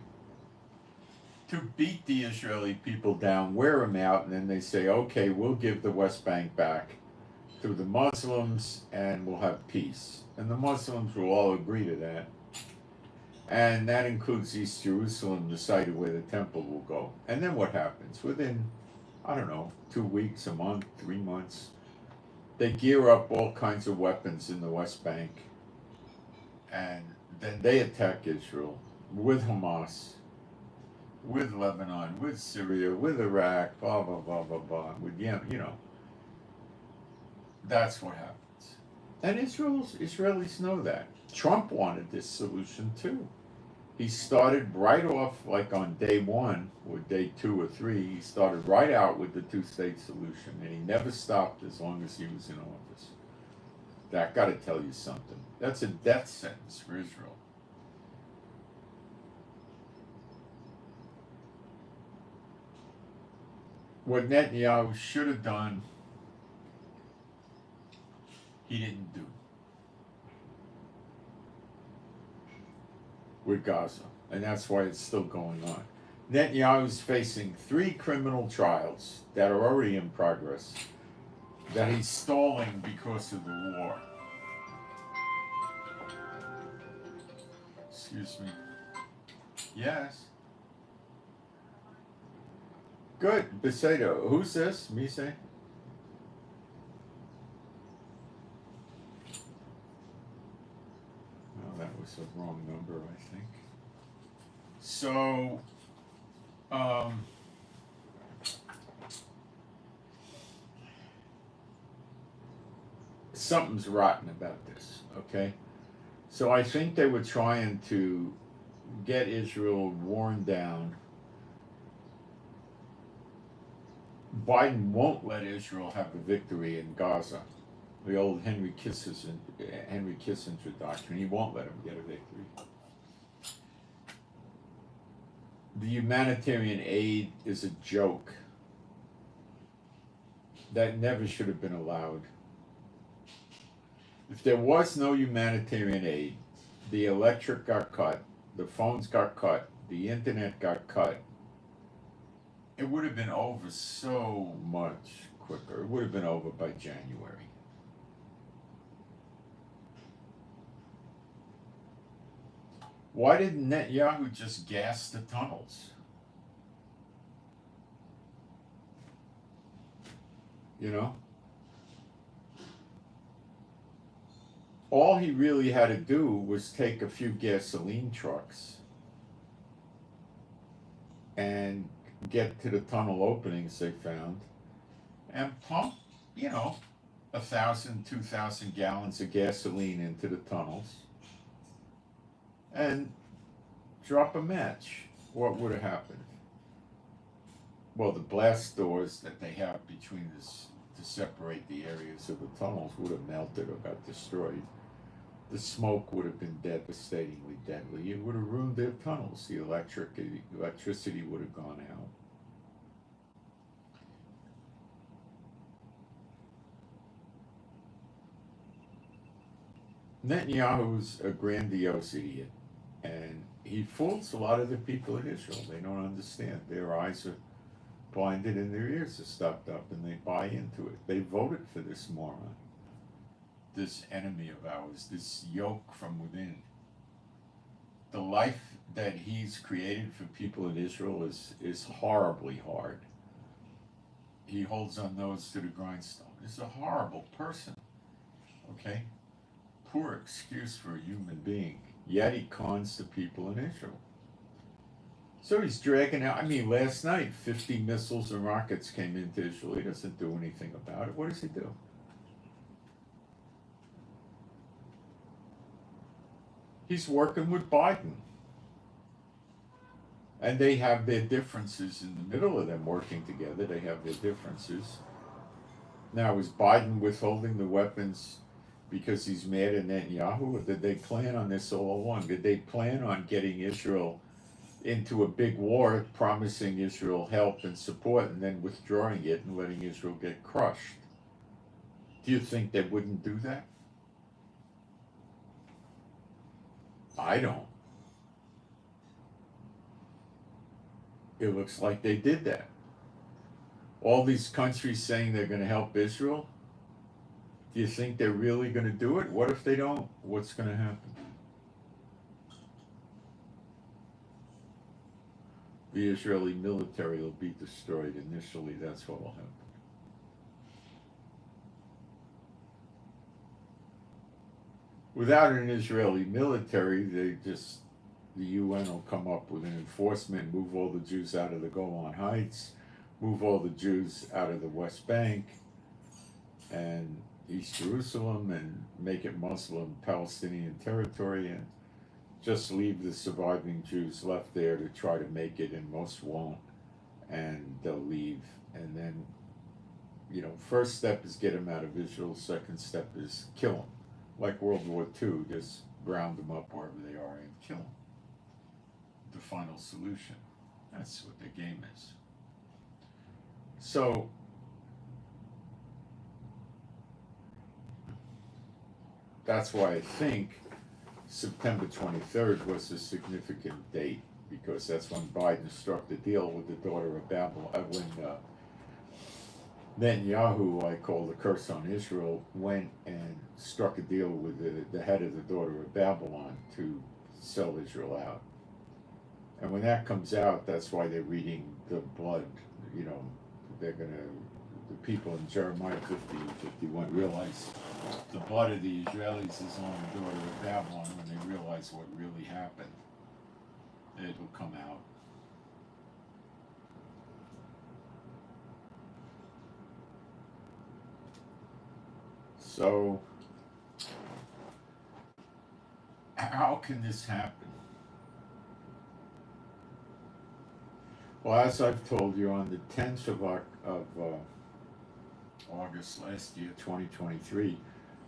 To beat the Israeli people down, wear them out, and then they say, okay, we'll give the West Bank back to the Muslims and we'll have peace. And the Muslims will all agree to that. And that includes East Jerusalem, the site of where the temple will go. And then what happens? Within, 2 weeks, a month, 3 months, they gear up all kinds of weapons in the West Bank. And then they attack Israel with Hamas, with Lebanon, with Syria, with Iraq, blah, blah, blah, blah, blah, with Yemen, That's what happens. And Israelis know that. Trump wanted this solution too. He started right off, like on day 1 or day 2 or 3, he started right out with the two-state solution, and he never stopped as long as he was in office. That got to tell you something. That's a death sentence for Israel. What Netanyahu should have done, he didn't do with Gaza, and that's why it's still going on. Netanyahu's facing 3 criminal trials that are already in progress that he's stalling because of the war. Excuse me. Yes. Good. Besedo. Who's this? Mise? Oh, that was the wrong number, I think. So, something's rotten about this, okay? So I think they were trying to get Israel worn down. Biden won't let Israel have a victory in Gaza. The old Henry Kissinger doctrine. He won't let him get a victory. The humanitarian aid is a joke. That never should have been allowed. If there was no humanitarian aid, the electric got cut, the phones got cut, the internet got cut, it would have been over so much quicker. It would have been over by January. Why didn't Netanyahu just gas the tunnels? You know? All he really had to do was take a few gasoline trucks and get to the tunnel openings they found and pump, 1,000, 2,000 gallons of gasoline into the tunnels and drop a match. What would have happened? Well, the blast doors that they have between this to separate the areas of the tunnels would have melted or got destroyed. The smoke would have been devastatingly deadly. It would have ruined their tunnels. The electricity would have gone out. Netanyahu's a grandiose idiot, and he fools a lot of the people in Israel. They don't understand. Their eyes are blinded and their ears are stopped up, and they buy into it. They voted for this moron, this enemy of ours, this yoke from within. The life that he's created for people in Israel is horribly hard. He holds our nose to the grindstone. He's a horrible person, okay? Poor excuse for a human being. Yet he cons the people in Israel. So he's dragging out, last night 50 missiles and rockets came into Israel. He doesn't do anything about it. What does he do? He's working with Biden. And they have their differences in the middle of them working together. They have their differences. Now, is Biden withholding the weapons because he's mad at Netanyahu, or did they plan on this all along? Did they plan on getting Israel into a big war, promising Israel help and support, and then withdrawing it and letting Israel get crushed? Do you think they wouldn't do that? I don't. It looks like they did that. All these countries saying they're going to help Israel. Do you think they're really going to do it? What if they don't? What's going to happen? The Israeli military will be destroyed initially. That's what will happen. Without an Israeli military, the UN will come up with an enforcement, move all the Jews out of the Golan Heights, move all the Jews out of the West Bank and East Jerusalem, and make it Muslim Palestinian territory, and just leave the surviving Jews left there to try to make it, and most won't, and they'll leave. And then, first step is get them out of Israel, second step is kill them. Like World War II, just round them up wherever they are and kill them. The final solution. That's what the game is. So, that's why I think September 23rd was a significant date, because that's when Biden struck the deal with the daughter of Babylon, when Netanyahu, I call the curse on Israel, went and struck a deal with the head of the daughter of Babylon to sell Israel out. And when that comes out, that's why they're reading the blood. They're going to, the people in Jeremiah 50 and 51 realize the blood of the Israelis is on the daughter of Babylon. When they realize what really happened, it will come out. So, how can this happen? Well, as I've told you, on the 10th of August last year, 2023,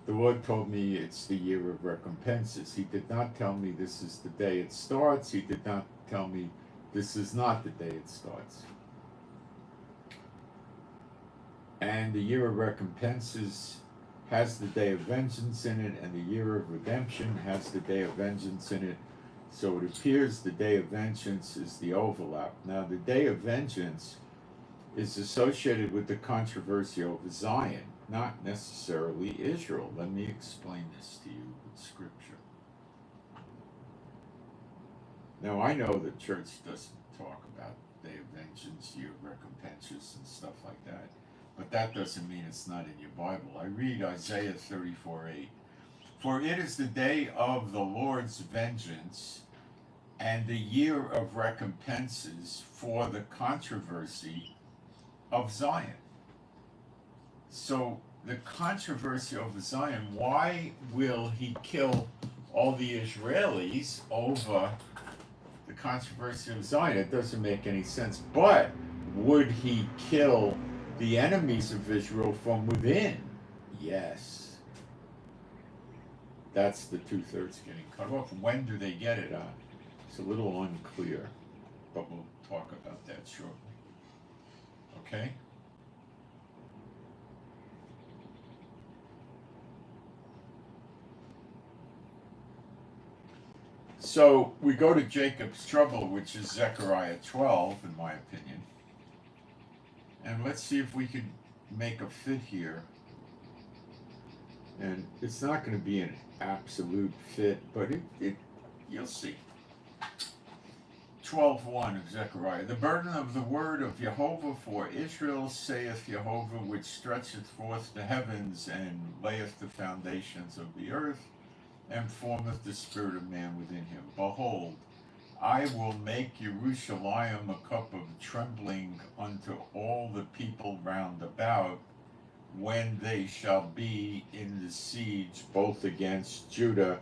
the Lord told me it's the year of recompenses. He did not tell me this is the day it starts. He did not tell me this is not the day it starts. And the year of recompenses has the day of vengeance in it, and the year of redemption has the day of vengeance in it. So it appears the day of vengeance is the overlap. Now, the day of vengeance is associated with the controversy over Zion, not necessarily Israel. Let me explain this to you with scripture. Now, I know the church doesn't talk about day of vengeance, year of recompenses, and stuff like that. But that doesn't mean it's not in your Bible. I read Isaiah 34:8. For it is the day of the Lord's vengeance and the year of recompenses for the controversy of Zion. So the controversy over Zion, why will he kill all the Israelis over the controversy of Zion? It doesn't make any sense. But would he kill the enemies of Israel from within? Yes. That's the 2/3 getting cut off. When do they get it? It's a little unclear, but we'll talk about that shortly. Okay? So we go to Jacob's trouble, which is Zechariah 12, in my opinion. And let's see if we can make a fit here. And it's not going to be an absolute fit, but you'll see. 12:1 of Zechariah. The burden of the word of Jehovah for Israel, saith Jehovah, which stretcheth forth the heavens and layeth the foundations of the earth, and formeth the spirit of man within him. Behold, I will make Jerusalem a cup of trembling unto all the people round about, when they shall be in the siege both against Judah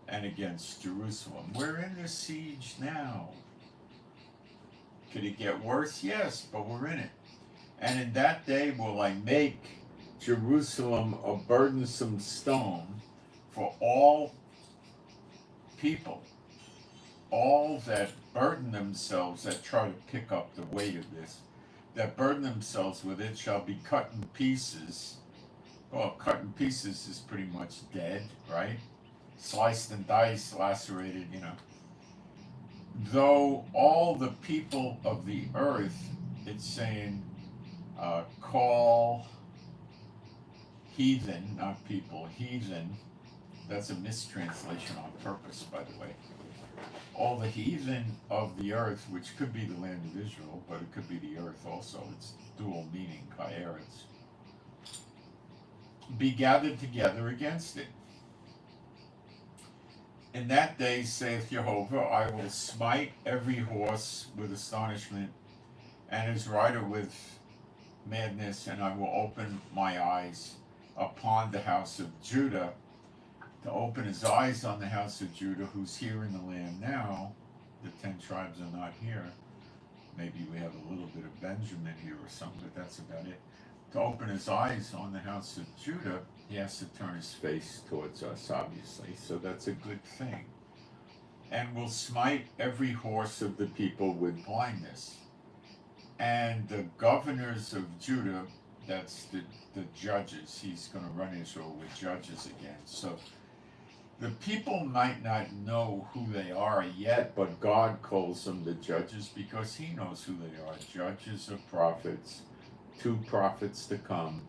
and against Jerusalem. We're in the siege now. Could it get worse? Yes, but we're in it. And in that day will I make Jerusalem a burdensome stone for all people, all that burden themselves, that try to pick up the weight of this, that burden themselves with it, shall be cut in pieces. Well, cut in pieces is pretty much dead, right? Sliced and diced, lacerated, Though all the people of the earth, it's saying, call heathen, not people, heathen. That's a mistranslation on purpose, by the way. All the heathen of the earth, which could be the land of Israel, but it could be the earth also. It's dual meaning, kairetz. Be gathered together against it. In that day, saith Jehovah, I will smite every horse with astonishment, and his rider with madness, and I will open my eyes upon the house of Judah, to open his eyes on the house of Judah, who's here in the land now. The 10 tribes are not here. Maybe we have a little bit of Benjamin here or something, but that's about it. To open his eyes on the house of Judah, he has to turn his face towards us, obviously, so that's a good thing. And will smite every horse of the people with blindness. And the governors of Judah, that's the judges, he's going to run Israel with judges again. So the people might not know who they are yet, but God calls them the judges because he knows who they are. Judges are prophets, 2 prophets to come,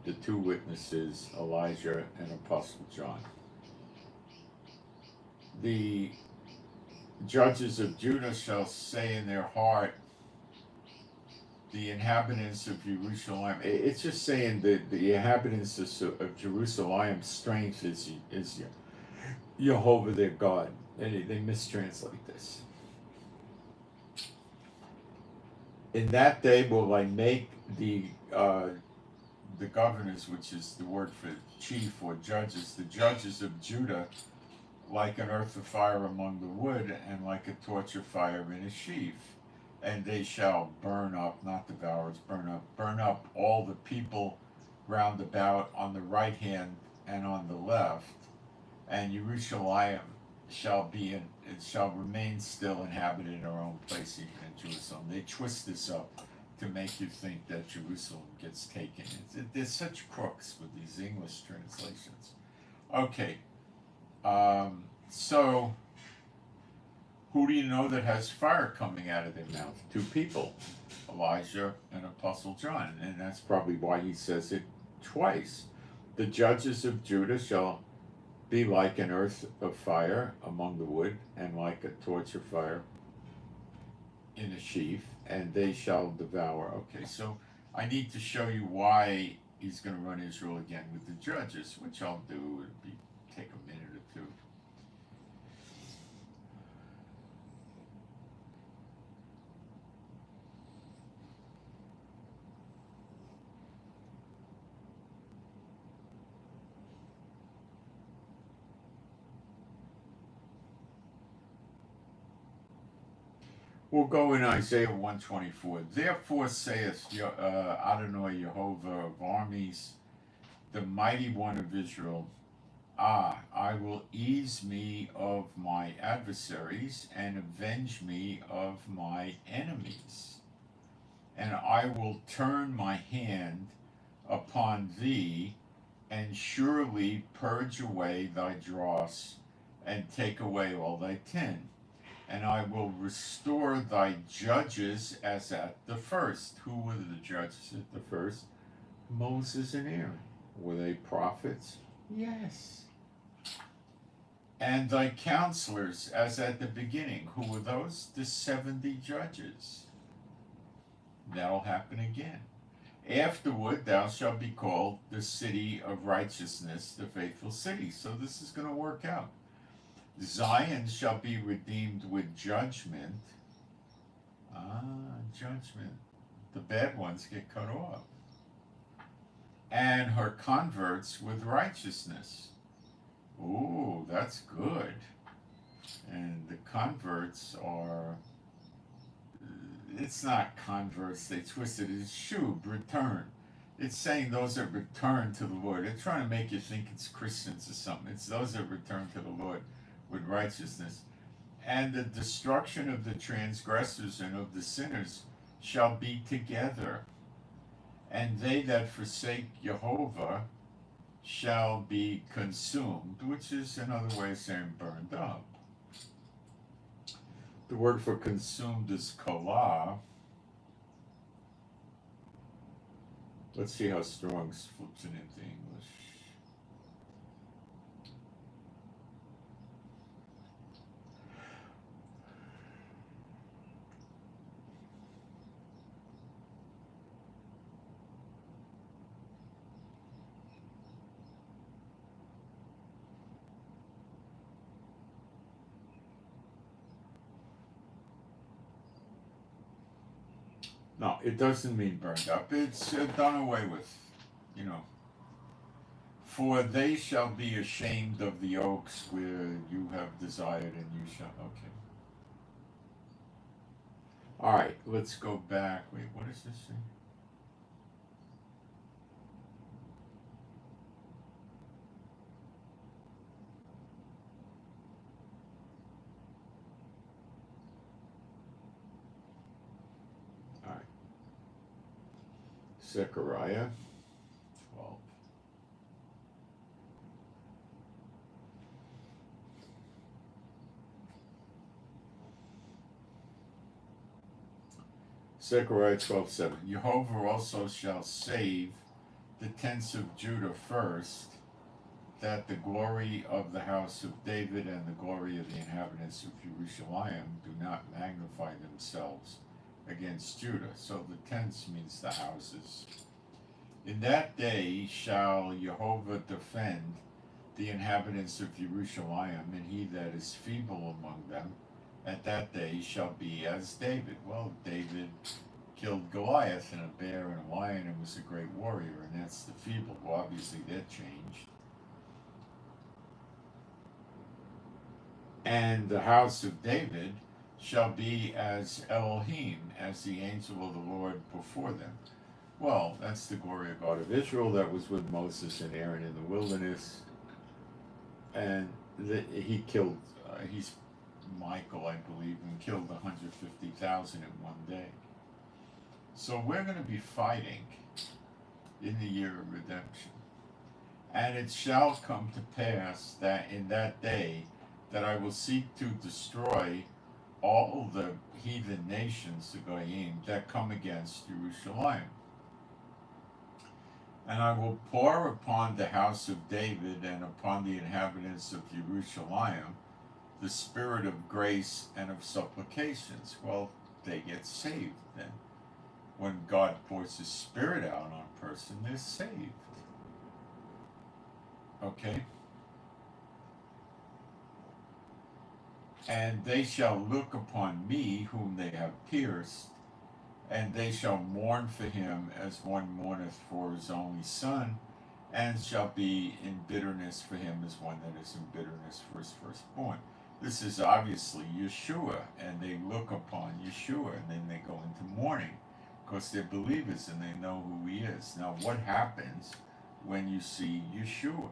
the 2 witnesses, Elijah and Apostle John. The judges of Judah shall say in their heart, the inhabitants of Jerusalem, it's just saying that the inhabitants of Jerusalem's strength is Jehovah their God. They mistranslate this. In that day will I make the the governors, which is the word for chief or judges, the judges of Judah, like an earth of fire among the wood, and like a torch of fire in a sheaf. And they shall burn up, not devour, it's burn up all the people round about on the right hand and on the left. And Jerusalem shall be in, it shall remain still inhabited in her own place, even in Jerusalem. They twist this up to make you think that Jerusalem gets taken. There's such crooks with these English translations. Okay, so who do you know that has fire coming out of their mouth? Two people, Elijah and Apostle John, and that's probably why he says it twice. The judges of Judah shall be like an earth of fire among the wood, and like a torch of fire in a sheaf, and they shall devour. Okay, so I need to show you why he's going to run Israel again with the judges, which I'll do. It'll take a minute or two. We'll go in Isaiah 124. Therefore saith Adonai Yehovah of armies, the mighty one of Israel, I will ease me of my adversaries and avenge me of my enemies. And I will turn my hand upon thee, and surely purge away thy dross, and take away all thy tin. And I will restore thy judges as at the first. Who were the judges at the first? Moses and Aaron. Were they prophets? Yes. And thy counselors as at the beginning. Who were those? The 70 judges. That'll happen again. Afterward thou shalt be called the city of righteousness, the faithful city. So this is going to work out. Zion shall be redeemed with judgment. Judgment. The bad ones get cut off. And her converts with righteousness. Ooh, that's good. And the converts are, it's not converts, they twist it, it's shub, return. It's saying those that return to the Lord. They're trying to make you think it's Christians or something. It's those that return to the Lord with righteousness. And the destruction of the transgressors and of the sinners shall be together. And they that forsake Jehovah shall be consumed, which is another way of saying burned up. The word for consumed is kala. Let's see how Strong's flips it into English. No, it doesn't mean burned up. It's done away with, you know. For they shall be ashamed of the oaks where you have desired, and you shall. Okay. All right, let's go back. Wait, what does this say? All right. Zechariah 12. Zechariah 12:7. Jehovah also shall save the tents of Judah first, that the glory of the house of David and the glory of the inhabitants of Jerusalem do not magnify themselves against Judah. So the tents means the houses. In that day shall Jehovah defend the inhabitants of Jerusalem, and he that is feeble among them at that day shall be as David. Well, David killed Goliath and a bear and a lion and was a great warrior, and that's the feeble. Well, obviously that changed. And the house of David shall be as Elohim, as the angel of the Lord before them. Well, that's the glory of God of Israel that was with Moses and Aaron in the wilderness. And he killed, he's Michael, I believe, and killed 150,000 in one day. So we're going to be fighting in the year of redemption. And it shall come to pass that in that day that I will seek to destroy all the heathen nations, the Goyim, that come against Jerusalem. And I will pour upon the house of David and upon the inhabitants of Jerusalem the spirit of grace and of supplications. Well, they get saved then. When God pours his spirit out on a person, they're saved. Okay? And they shall look upon me whom they have pierced, and they shall mourn for him as one mourneth for his only son, and shall be in bitterness for him as one that is in bitterness for his firstborn. This is obviously Yeshua, and they look upon Yeshua, and then they go into mourning, because they're believers and they know who he is. Now, what happens when you see Yeshua?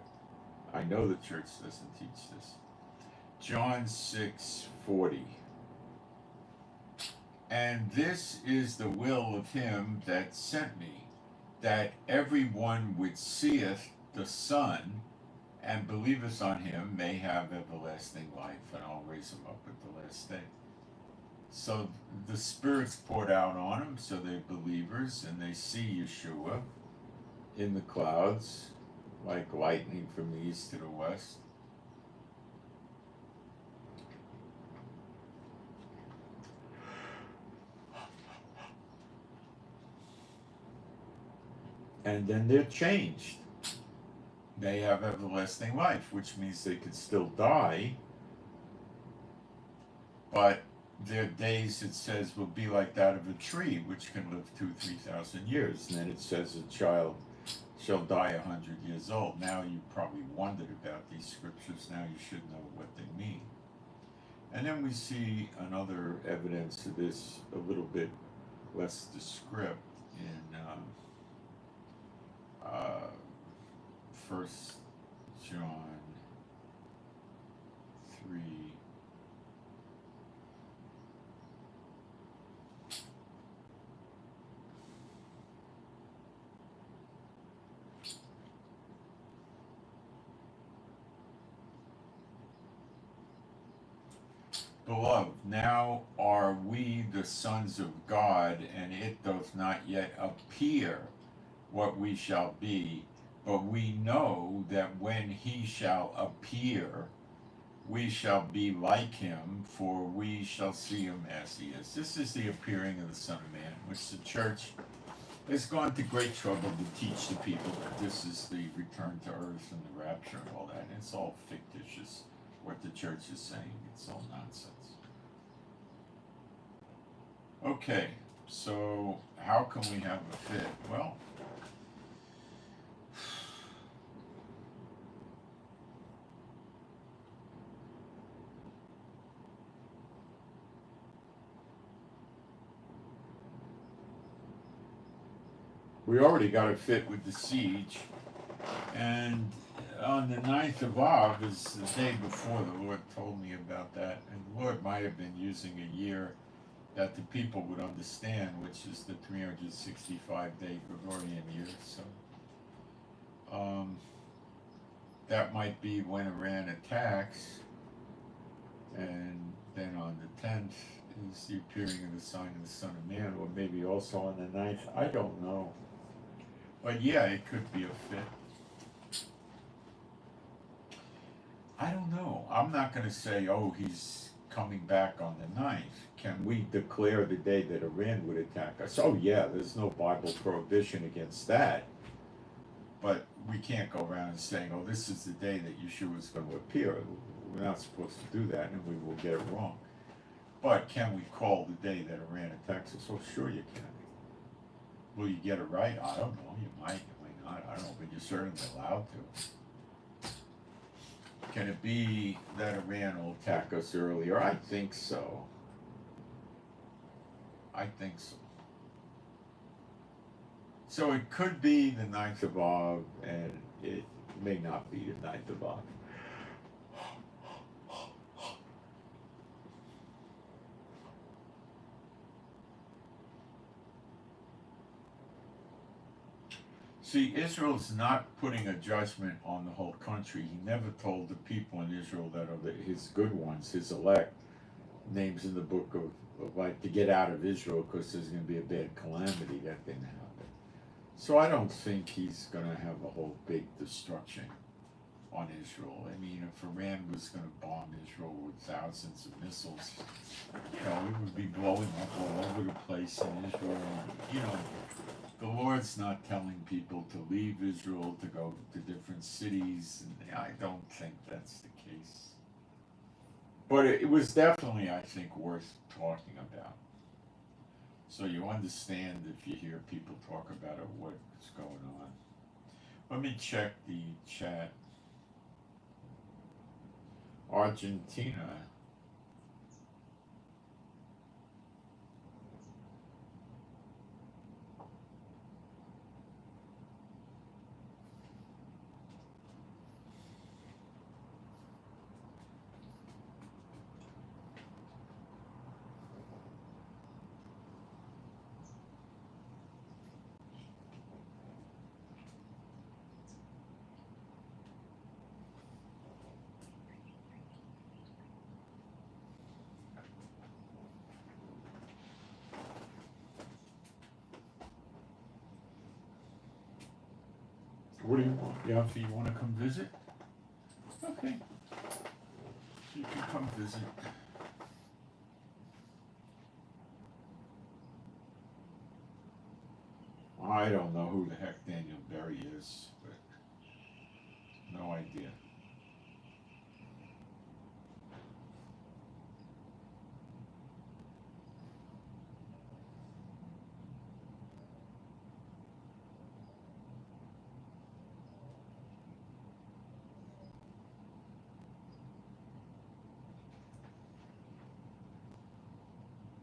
I know the church doesn't teach this. John 6:40. And this is the will of him that sent me, that everyone which seeth the Son and believeth on him may have everlasting life, and I'll raise him up at the last day. So the Spirit's poured out on them, so they're believers, and they see Yeshua in the clouds, like lightning from the east to the west. And then they're changed. They have everlasting life, which means they could still die, but their days, it says, will be like that of a tree, which can live 2,000-3,000 years. And then it says a child shall die 100 years old. Now you probably wondered about these scriptures. Now you should know what they mean. And then we see another evidence of this, a little bit less descript, in 1 John 3. Beloved, now are we the sons of God, and it doth not yet appear what we shall be, but we know that when he shall appear, we shall be like him, for we shall see him as he is. This is the appearing of the Son of Man, which the church has gone to great trouble to teach the people that this is the return to earth and the rapture and all that. And it's all fictitious, what the church is saying. It's all nonsense. Okay, so how can we have a fit? Well, we already got a fit with the siege, and on the 9th of Av is the day before the Lord told me about that, and the Lord might have been using a year that the people would understand, which is the 365-day Gregorian year. So that might be when Iran attacks, and then on the 10th is the appearing of the sign of the Son of Man, or maybe also on the 9th. I don't know. But yeah, it could be a fit. I don't know. I'm not going to say, oh, he's coming back on the 9th. Can we declare the day that Iran would attack us? Oh yeah, there's no Bible prohibition against that. But we can't go around and saying, oh, this is the day that Yeshua is going to appear. We're not supposed to do that, and we will get it wrong. But can we call the day that Iran attacks us? Oh, sure you can. Will you get it right? I don't know. You might not. I don't know, but you're certainly allowed to. Can it be that Iran will attack us earlier? I think so. I think so. So it could be the 9th of Av, and it may not be the 9th of Av. See, Israel's not putting a judgment on the whole country. He never told the people in Israel that are his good ones, his elect, names in the book of like to get out of Israel because there's going to be a bad calamity that didn't happen. So I don't think he's going to have a whole big destruction on Israel. I mean, if Iran was going to bomb Israel with thousands of missiles, it would be blowing up all over the place in Israel. The Lord's not telling people to leave Israel to go to different cities, and I don't think that's the case. But it was definitely, I think, worth talking about. So you understand if you hear people talk about it, what's going on. Let me check the chat. Argentina. What do you want? Yafi, you want to come visit? Okay. You can come visit. I don't know who the heck Daniel Berry is, but no idea.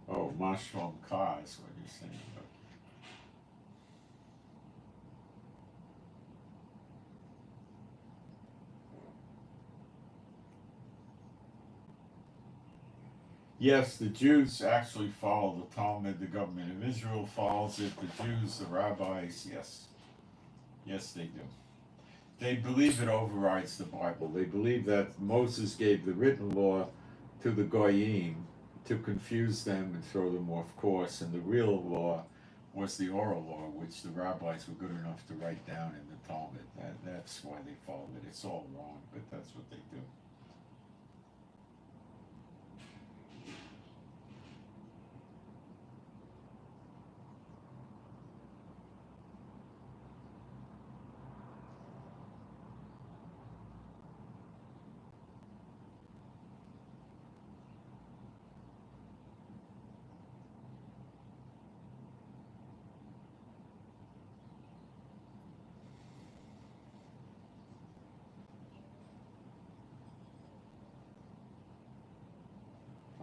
Oh, Mashrom Ka is what you're saying. Yes, the Jews actually follow the Talmud. The government of Israel follows it. The Jews, the rabbis, yes. Yes, they do. They believe it overrides the Bible. They believe that Moses gave the written law to the Goyim to confuse them and throw them off course, and the real law was the oral law, which the rabbis were good enough to write down in the Talmud. That's why they followed it. It's all wrong, but that's what they do.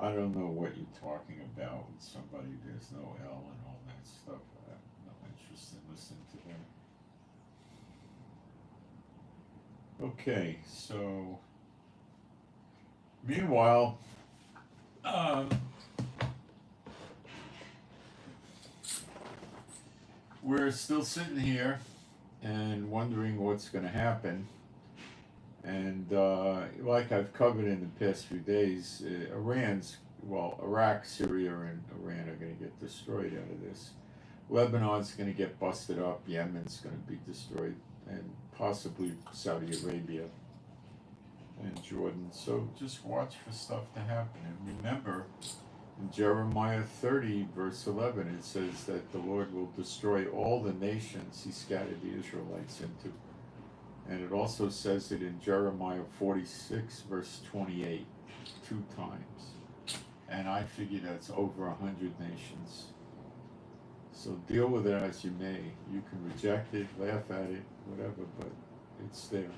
I don't know what you're talking about with somebody, there's no L and all that stuff. I have no interest in listening to that. Okay, so meanwhile, we're still sitting here and wondering what's going to happen. And like I've covered in the past few days, Iraq, Syria, and Iran are going to get destroyed out of this. Lebanon's going to get busted up. Yemen's going to be destroyed, and possibly Saudi Arabia and Jordan. So just watch for stuff to happen. And remember, in Jeremiah 30, verse 11, it says that the Lord will destroy all the nations he scattered the Israelites into. And it also says it in Jeremiah 46, verse 28, 2 times. And I figure that's over 100 nations. So deal with it as you may. You can reject it, laugh at it, whatever, but it's there.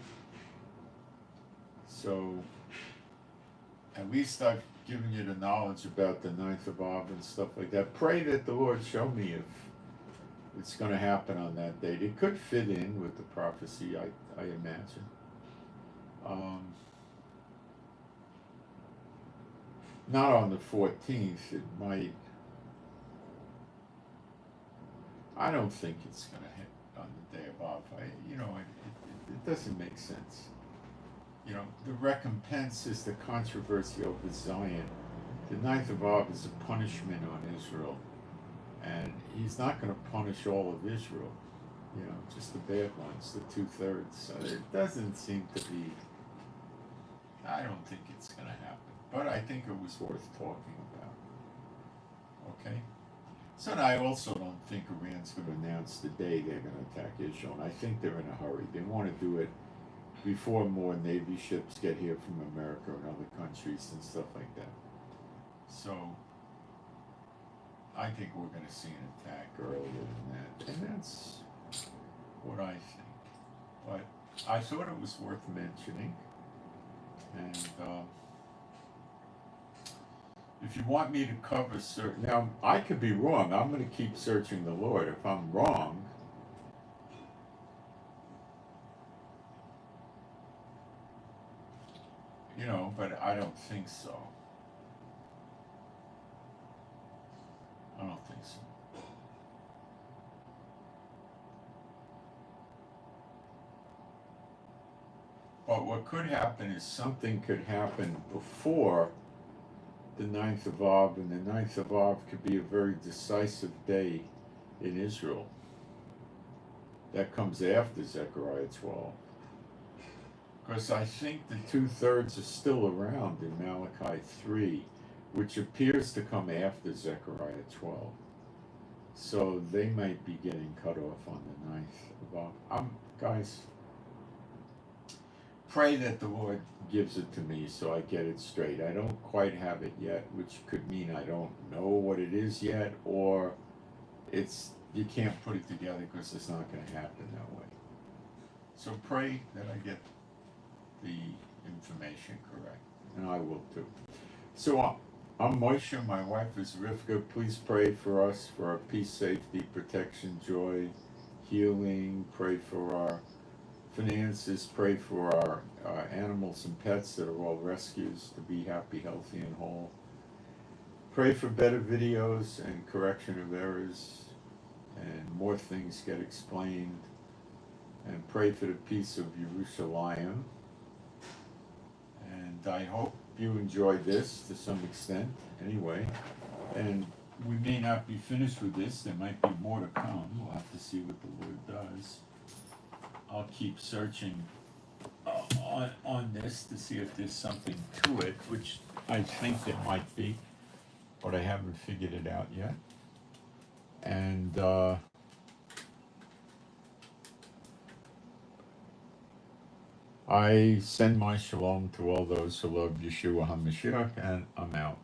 So at least I've given you the knowledge about the 9th of Av and stuff like that. Pray that the Lord show me if it's going to happen on that date. It could fit in with the prophecy, I imagine. Not on the 14th. It might. I don't think it's going to hit on the day of Av. It doesn't make sense. The recompense is the controversy over Zion. The 9th of Av is a punishment on Israel. And he's not going to punish all of Israel, just the bad ones, the 2/3. So it doesn't seem to be, I don't think it's going to happen. But I think it was worth talking about. Okay? So I also don't think Iran's going to announce the day they're going to attack Israel. And I think they're in a hurry. They want to do it before more Navy ships get here from America and other countries and stuff like that. So I think we're going to see an attack earlier than that. And that's what I think. But I thought it was worth mentioning. And if you want me to cover certain... Now, I could be wrong. I'm going to keep searching the Lord. If I'm wrong... but I don't think so. I don't think so. But what could happen is something could happen before the 9th of Av, and the 9th of Av could be a very decisive day in Israel. That comes after Zechariah 12. Because I think the 2/3 are still around in Malachi 3, which appears to come after Zechariah 12. So they might be getting cut off on the 9th of Av. Guys, pray that the Lord gives it to me so I get it straight. I don't quite have it yet, which could mean I don't know what it is yet, or you can't put it together because it's not going to happen that way. So pray that I get the information correct, and I will too. So I'm Moshe, my wife is Rivka. Please pray for us, for our peace, safety, protection, joy, healing. Pray for our finances. Pray for our animals and pets that are all rescues to be happy, healthy, and whole. Pray for better videos and correction of errors, and more things get explained. And pray for the peace of Jerusalem. And I hope you enjoyed this to some extent, anyway. And we may not be finished with this. There might be more to come. We'll have to see what the Lord does. I'll keep searching on this to see if there's something to it, which I think there might be, but I haven't figured it out yet. And I send my shalom to all those who love Yeshua HaMashiach, and I'm out.